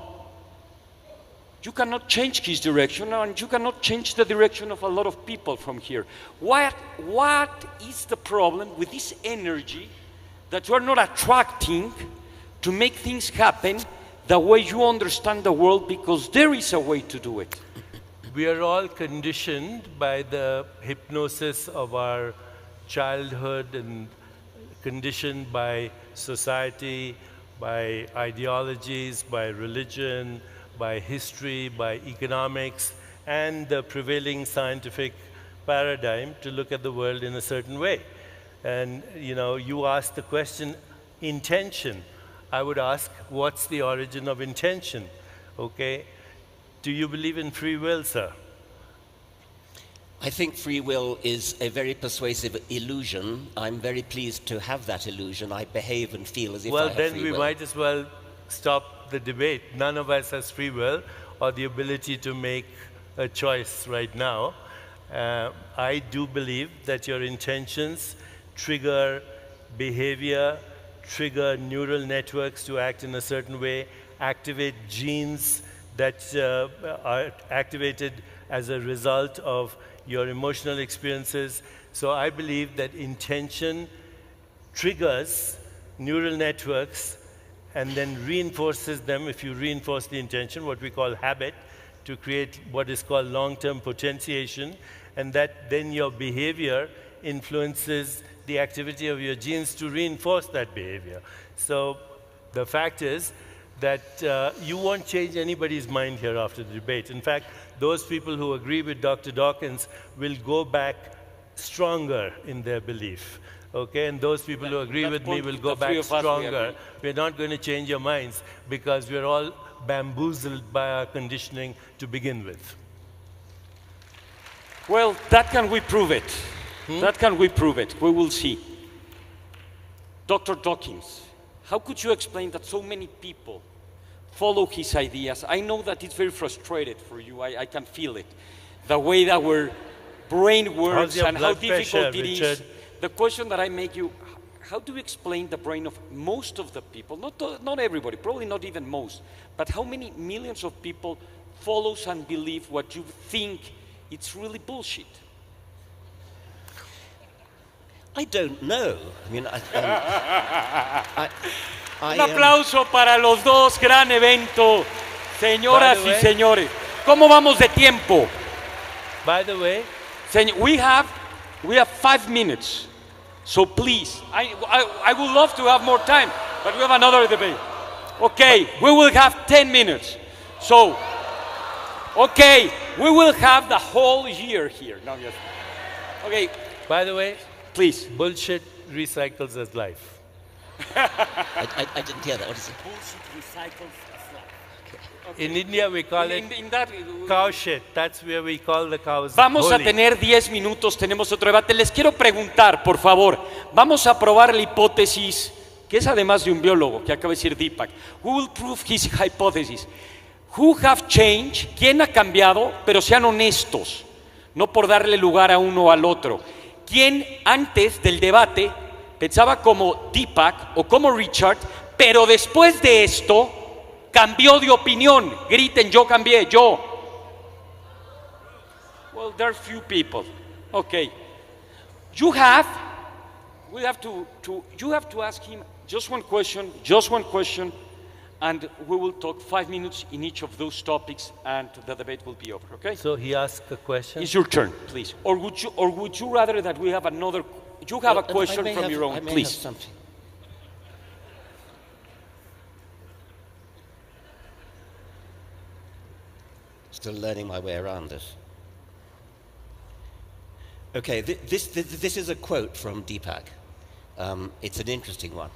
you cannot change his direction and you cannot change the direction of a lot of people from here? What is the problem with this energy that you are not attracting to make things happen the way you understand the world, because there is a way to do it? We are all conditioned by the hypnosis of our childhood and conditioned by society, by ideologies, by religion, by history, by economics, and the prevailing scientific paradigm to look at the world in a certain way. And you asked the question, intention. I would ask, what's the origin of intention? Okay. Do you believe in free will, sir? I think free will is a very persuasive illusion. I'm very pleased to have that illusion. I behave and feel as if I have free will. Well, then we might as well stop the debate. None of us has free will or the ability to make a choice right now. I do believe that your intentions trigger behavior, trigger neural networks to act in a certain way, activate genes that are activated as a result of your emotional experiences. So I believe that intention triggers neural networks and then reinforces them, if you reinforce the intention, what we call habit, to create what is called long-term potentiation, and that then your behavior influences the activity of your genes to reinforce that behavior. So the fact is that you won't change anybody's mind here after the debate. In fact, those people who agree with Dr. Dawkins will go back stronger in their belief. Okay, and those people who agree with me will go back stronger. We're not going to change your minds because we're all bamboozled by our conditioning to begin with. Well, that can we prove it? That can we prove it? We will see. Dr. Dawkins, how could you explain that so many people follow his ideas? I know that it's very frustrated for you. I can feel it. The way that our brain works and how difficult it is. The question that I make you, how do you explain the brain of most of the people, not everybody, probably not even most, but how many millions of people follows and believe what you think it's really bullshit? I don't know. I mean, Un aplauso para los dos, gran evento. Señoras y señores, ¿cómo vamos de tiempo? By the way, we have 5 minutes. So please, I would love to have more time, but we have another debate. Okay, we will have 10 minutes. So, okay, we will have the whole year here. No, yes. Okay. By the way, please. Bullshit recycles as life. I didn't hear that. What is it? Bullshit recycles as life. Okay. In India, we call it cow shit. That's where we call the cows. Vamos a tener 10 minutos, tenemos otro debate. Les quiero preguntar, por favor, vamos a probar la hipótesis, que es además de un biólogo, que acaba de decir Deepak. Who will prove his hypothesis? Who have changed? ¿Quién ha cambiado? Pero sean honestos, no por darle lugar a uno o al otro. ¿Quién antes del debate pensaba como Deepak o como Richard, pero después de esto cambió de opinión? Griten, yo cambié, yo. Well, there are few people. Okay. You have to ask him just one question, and we will talk 5 minutes in each of those topics, and the debate will be over, okay? So he asked a question? It's your turn, please. Or would you rather that we have another, you have a question from your own, please. Have something. Still learning my way around this. Okay, this is a quote from Deepak. It's an interesting one.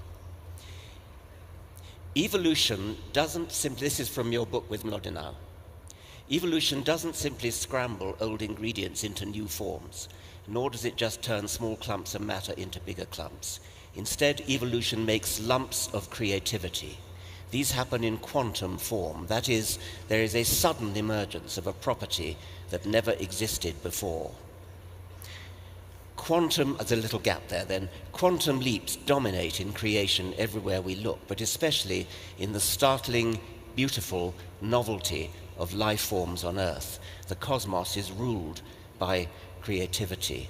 Evolution doesn't simply, this is from your book with Mlodinow. Evolution doesn't simply scramble old ingredients into new forms, nor does it just turn small clumps of matter into bigger clumps. Instead, evolution makes lumps of creativity. These happen in quantum form. That is, there is a sudden emergence of a property that never existed before. Quantum, there's a little gap there then, quantum leaps dominate in creation everywhere we look, but especially in the startling, beautiful novelty of life forms on Earth. The cosmos is ruled by creativity.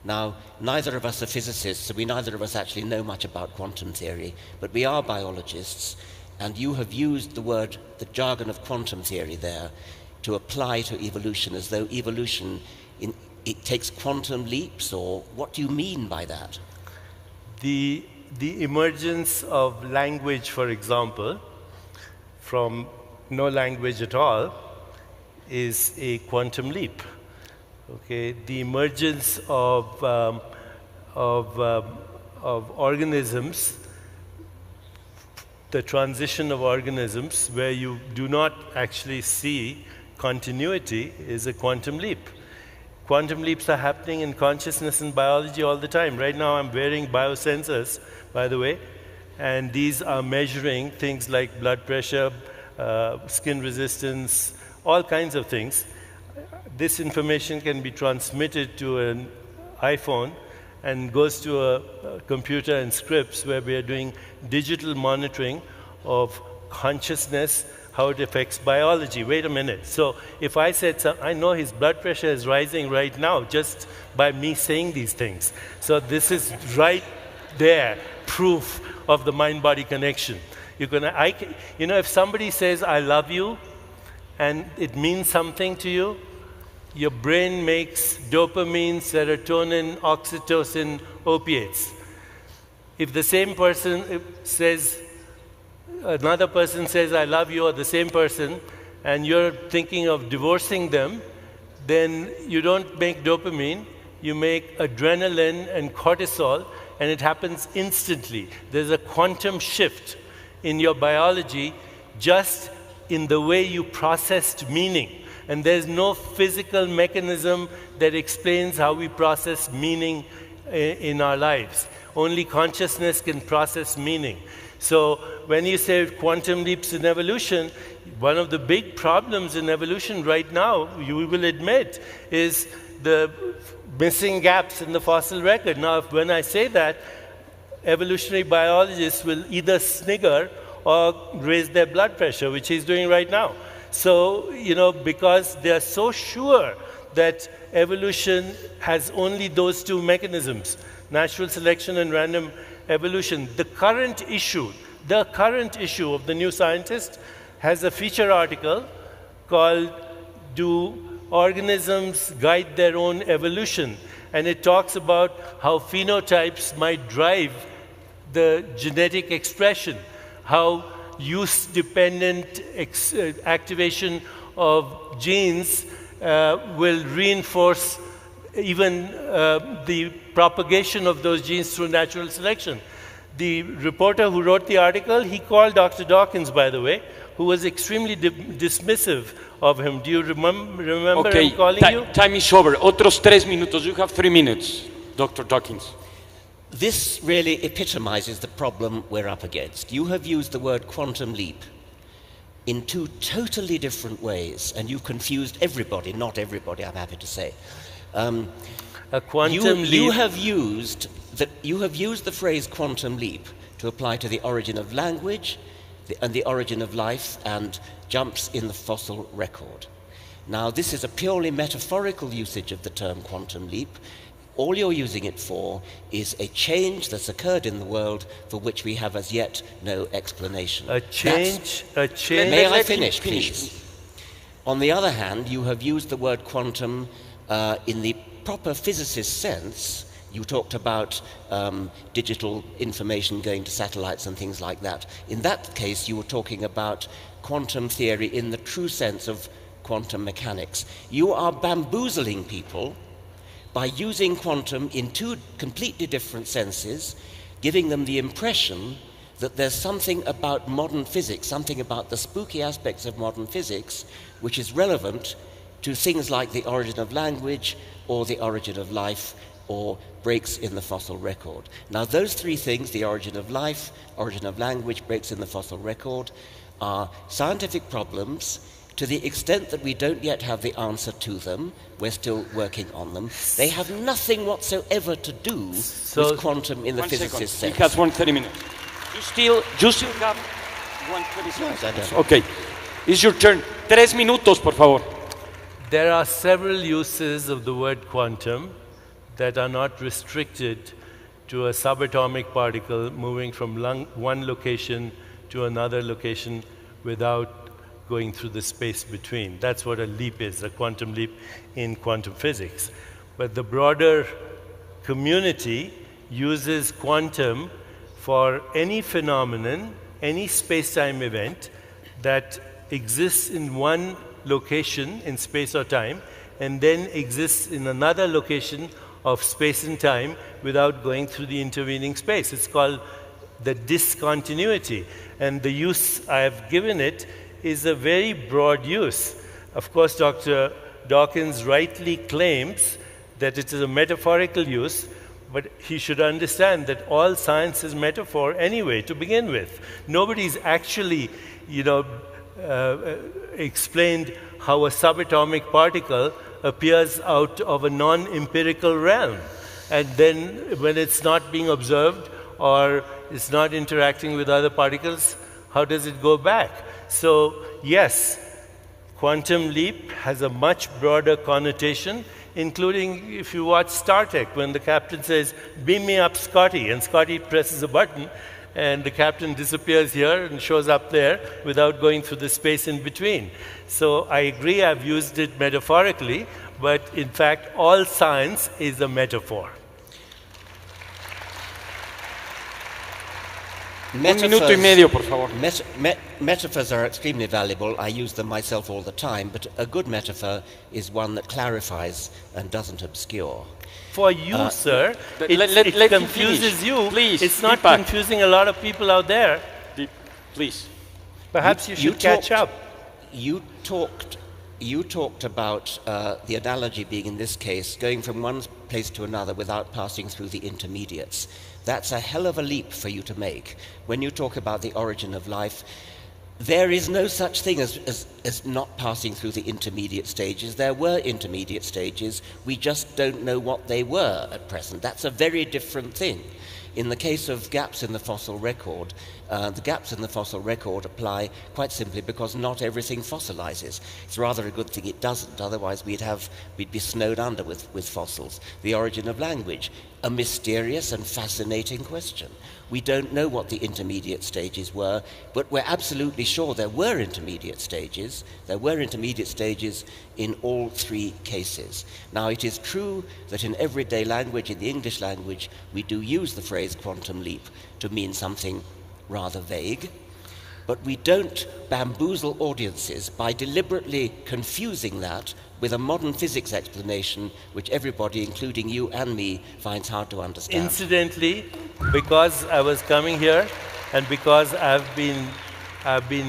Now, neither of us are physicists, so neither of us actually know much about quantum theory, but we are biologists, and you have used the jargon of quantum theory there to apply to evolution as though evolution it takes quantum leaps, or what do you mean by that? The emergence of language, for example, from no language at all, is a quantum leap. Okay, the emergence of organisms, the transition of organisms where you do not actually see continuity, is a quantum leap. Quantum leaps are happening in consciousness and biology all the time. Right now I'm wearing biosensors, by the way, and these are measuring things like blood pressure, skin resistance, all kinds of things. This information can be transmitted to an iPhone and goes to a computer and scripts where we are doing digital monitoring of consciousness, how it affects biology. Wait a minute. So if I said, I know his blood pressure is rising right now just by me saying these things. So this is right there, proof of the mind-body connection. You know, if somebody says, I love you, and it means something to you, your brain makes dopamine, serotonin, oxytocin, opiates. If the same person says, another person says, I love you, or the same person, and you're thinking of divorcing them, then you don't make dopamine, you make adrenaline and cortisol, and it happens instantly. There's a quantum shift in your biology just in the way you processed meaning. And there's no physical mechanism that explains how we process meaning in our lives. Only consciousness can process meaning. So when you say quantum leaps in evolution, one of the big problems in evolution right now, you will admit, is the missing gaps in the fossil record. Now, when I say that, evolutionary biologists will either snigger or raise their blood pressure, which he's doing right now. So, because they are so sure that evolution has only those two mechanisms, natural selection and random evolution. The current issue of the New Scientist has a feature article called "Do Organisms Guide Their Own Evolution?" And it talks about how phenotypes might drive the genetic expression, how use-dependent activation of genes will reinforce even the propagation of those genes through natural selection. The reporter who wrote the article, he called Dr. Dawkins, by the way, who was extremely dismissive of him. Do you remember him calling you? Time is over. Otros 3 minutos. You have 3 minutes, Dr. Dawkins. This really epitomizes the problem we're up against. You have used the word quantum leap in two totally different ways, and you've confused everybody, not everybody, I'm happy to say. A quantum leap. You have used the phrase quantum leap to apply to the origin of language and the origin of life and jumps in the fossil record. Now, this is a purely metaphorical usage of the term quantum leap. All you're using it for is a change that's occurred in the world for which we have as yet no explanation. A change. May I finish, please? On the other hand, you have used the word quantum in the proper physicist sense. You talked about digital information going to satellites and things like that. In that case, you were talking about quantum theory in the true sense of quantum mechanics. You are bamboozling people by using quantum in two completely different senses, giving them the impression that there's something about modern physics, something about the spooky aspects of modern physics, which is relevant to things like the origin of language or the origin of life or breaks in the fossil record. Now, those three things, the origin of life, origin of language, breaks in the fossil record, are scientific problems. To the extent that we don't yet have the answer to them, we're still working on them. They have nothing whatsoever to do with quantum in the physicist sense. He has 1:30 minutes. You still have 1:30 seconds. Okay. It's your turn. 3 minutos, por favor. There are several uses of the word quantum that are not restricted to a subatomic particle moving from one location to another location without going through the space between. That's what a leap is, a quantum leap in quantum physics. But the broader community uses quantum for any phenomenon, any space-time event that exists in one location in space or time and then exists in another location of space and time without going through the intervening space. It's called the discontinuity. And the use I have given it is a very broad use. Of course, Dr. Dawkins rightly claims that it is a metaphorical use, but he should understand that all science is metaphor anyway, to begin with. Nobody's actually, explained how a subatomic particle appears out of a non-empirical realm. And then when it's not being observed or it's not interacting with other particles, how does it go back? So yes, quantum leap has a much broader connotation, including if you watch Star Trek, when the captain says, "Beam me up, Scotty," and Scotty presses a button, and the captain disappears here and shows up there without going through the space in between. So I agree, I've used it metaphorically, but in fact, all science is a metaphor. Un minuto y medio, por favor. Metaphors are extremely valuable. I use them myself all the time, but a good metaphor is one that clarifies and doesn't obscure. For you, sir, let it him confuses finish. you. Please, it's not Deepak. confusing a lot of people out there. Please. Perhaps you should catch up. You talked about the analogy being, in this case, going from one place to another without passing through the intermediates. That's a hell of a leap for you to make. When you talk about the origin of life, there is no such thing as not passing through the intermediate stages. There were intermediate stages. We just don't know what they were at present. That's a very different thing. In the case of gaps in the fossil record, the gaps in the fossil record apply quite simply because not everything fossilizes. It's rather a good thing it doesn't, otherwise we'd be snowed under with fossils. The origin of language, a mysterious and fascinating question. We don't know what the intermediate stages were, but we're absolutely sure there were intermediate stages. There were intermediate stages in all three cases. Now, it is true that in everyday language, in the English language, we do use the phrase quantum leap to mean something rather vague, but we don't bamboozle audiences by deliberately confusing that with a modern physics explanation which everybody, including you and me, finds hard to understand. Incidentally, because I was coming here and because I've been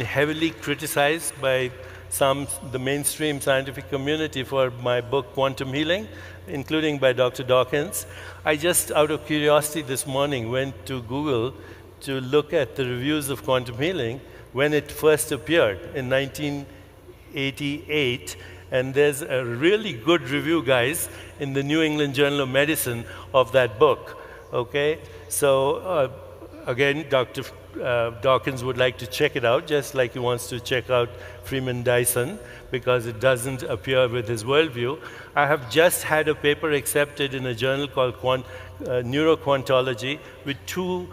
heavily criticized by the mainstream scientific community for my book Quantum Healing, including by Dr. Dawkins, I just, out of curiosity this morning, went to Google to look at the reviews of quantum healing when it first appeared in 1988. And there's a really good review, guys, in the New England Journal of Medicine of that book. Okay? So, again, Dr. Dawkins would like to check it out, just like he wants to check out Freeman Dyson, because it doesn't appear with his worldview. I have just had a paper accepted in a journal called Neuroquantology with 2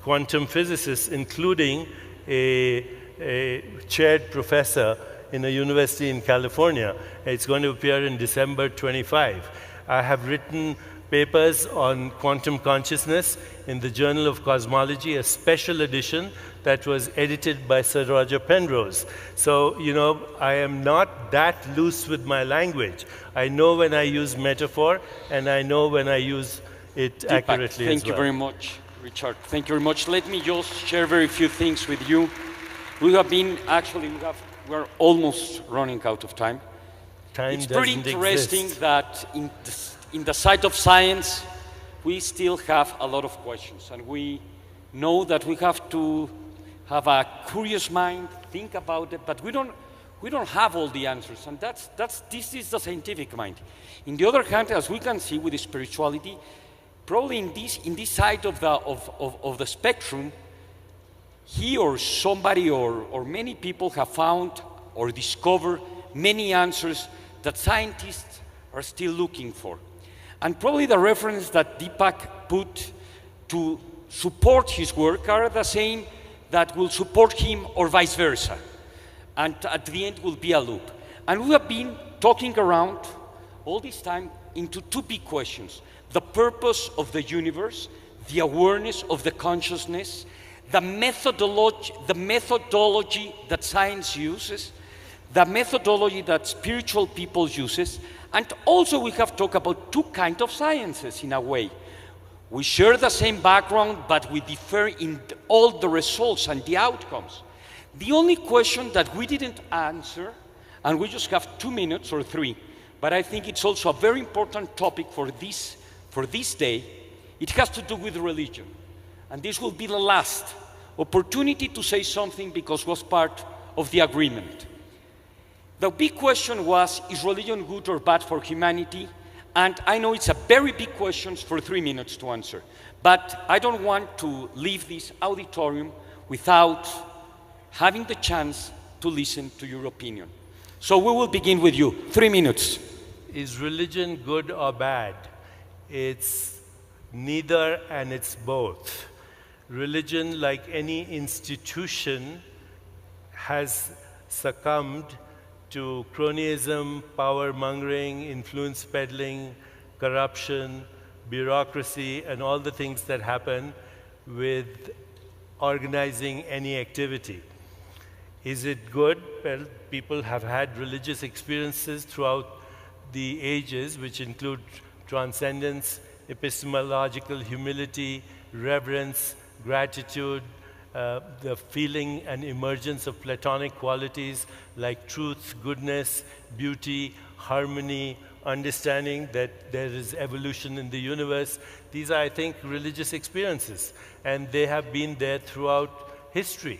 quantum physicists, including a chaired professor in a university in California. It's going to appear in December 25. I have written papers on quantum consciousness in the Journal of Cosmology, a special edition that was edited by Sir Roger Penrose. So, you know, I am not that loose with my language. I know when I use metaphor, and I know when I use it accurately as well. Thank you very much, Richard. Thank you very much. Let me just share very few things with you. We have been, actually, we're almost running out of time. It's pretty interesting that in the side of science, we still have a lot of questions, and we know that we have to have a curious mind, think about it, but we don't have all the answers, and this is the scientific mind. In the other hand, as we can see with the spirituality, probably in this side of the spectrum, he or somebody or many people have found or discovered many answers that scientists are still looking for. And probably the reference that Deepak put to support his work are the same that will support him or vice versa. And at the end will be a loop. And we have been talking around all this time into 2 big questions: the purpose of the universe, the awareness of the consciousness, the methodology that science uses, the methodology that spiritual people uses, and also we have talked about 2 kinds of sciences in a way. We share the same background, but we differ in all the results and the outcomes. The only question that we didn't answer, and we just have 2 minutes or 3, but I think it's also a very important topic for this day, it has to do with religion. And this will be the last opportunity to say something because it was part of the agreement. The big question was, is religion good or bad for humanity? And I know it's a very big question for 3 minutes to answer, but I don't want to leave this auditorium without having the chance to listen to your opinion. So we will begin with you. 3 minutes. Is religion good or bad? It's neither, and it's both. Religion, like any institution, has succumbed to cronyism, power-mongering, influence peddling, corruption, bureaucracy, and all the things that happen with organizing any activity. Is it good? Well, people have had religious experiences throughout the ages, which include transcendence, epistemological humility, reverence, gratitude, the feeling and emergence of Platonic qualities like truth, goodness, beauty, harmony, understanding that there is evolution in the universe. These are, I think, religious experiences, and they have been there throughout history.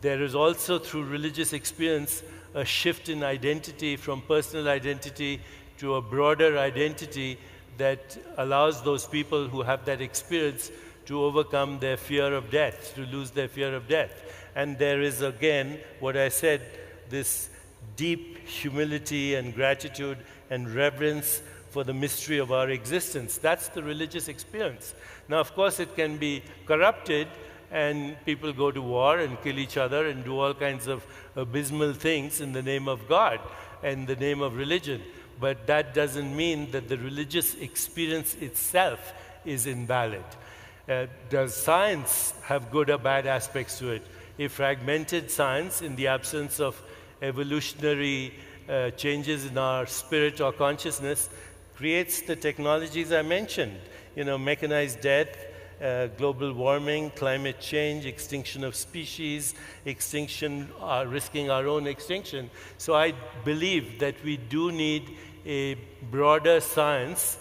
There is also, through religious experience, a shift in identity from personal identity to a broader identity that allows those people who have that experience to overcome their fear of death, to lose their fear of death. And there is, again, what I said, this deep humility and gratitude and reverence for the mystery of our existence. That's the religious experience. Now, of course, it can be corrupted, and people go to war and kill each other and do all kinds of abysmal things in the name of God and the name of religion. But that doesn't mean that the religious experience itself is invalid. Does science have good or bad aspects to it? A fragmented science, in the absence of evolutionary changes in our spirit or consciousness, creates the technologies I mentioned. You know, mechanized death, global warming, climate change, extinction of species, risking our own extinction. So I believe that we do need a broader science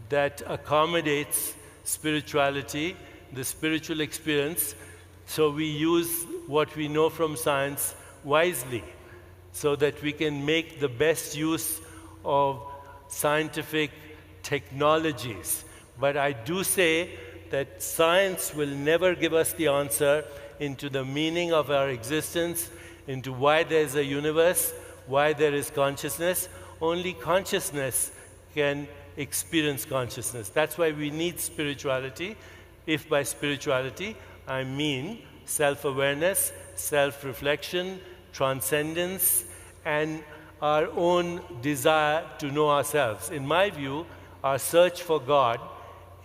that accommodates spirituality, the spiritual experience, so we use what we know from science wisely, so that we can make the best use of scientific technologies. But I do say that science will never give us the answer into the meaning of our existence, into why there's a universe, why there is consciousness. Only consciousness can experience consciousness. That's why we need spirituality. If by spirituality I mean self-awareness, self-reflection, transcendence, and our own desire to know ourselves. In my view, our search for God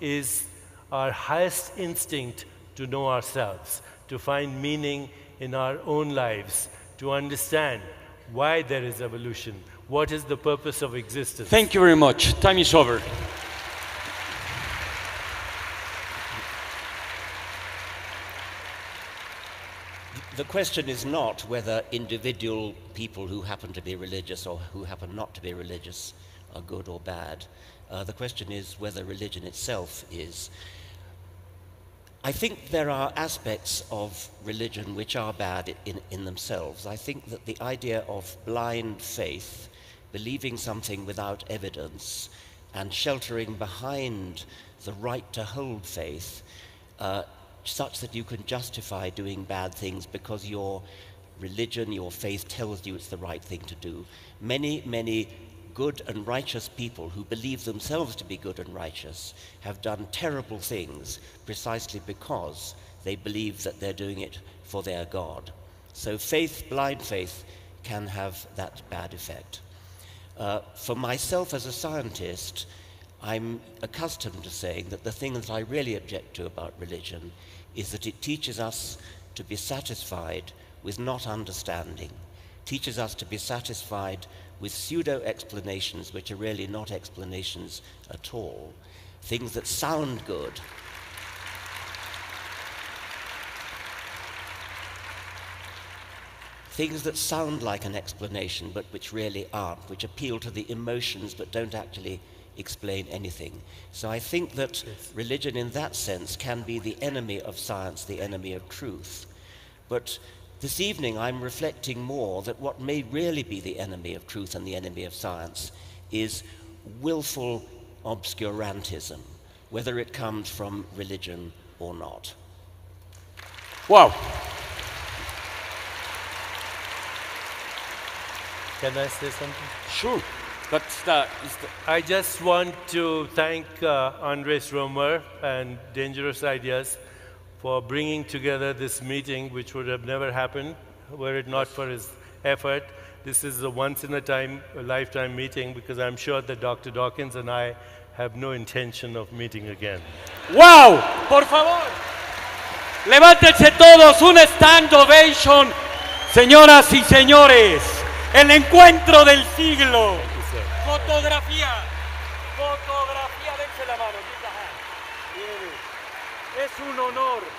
is our highest instinct to know ourselves, to find meaning in our own lives, to understand why there is evolution, what is the purpose of existence. Thank you very much. Time is over. The question is not whether individual people who happen to be religious or who happen not to be religious are good or bad. The question is whether religion itself is. I think there are aspects of religion which are bad in themselves. I think that the idea of blind faith, believing something without evidence, and sheltering behind the right to hold faith, such that you can justify doing bad things because your religion, your faith tells you it's the right thing to do. Many, many good and righteous people who believe themselves to be good and righteous have done terrible things precisely because they believe that they're doing it for their God. So faith, blind faith, can have that bad effect. For myself as a scientist, I'm accustomed to saying that the thing that I really object to about religion is that it teaches us to be satisfied with not understanding, teaches us to be satisfied with pseudo-explanations which are really not explanations at all, things that sound good. Things that sound like an explanation but which really aren't, which appeal to the emotions but don't actually explain anything. So I think that religion in that sense can be the enemy of science, the enemy of truth. But this evening I'm reflecting more that what may really be the enemy of truth and the enemy of science is willful obscurantism, whether it comes from religion or not. Wow. Can I say something? Sure. I just want to thank Andres Romer and Dangerous Ideas for bringing together this meeting, which would have never happened were it not for his effort. This is a lifetime meeting, because I'm sure that Dr. Dawkins and I have no intention of meeting again. Wow! Por favor! Levántense todos, un stand ovation. Señoras y señores, el encuentro del siglo. Fotografía. Fotografía, dense la mano. Es un honor.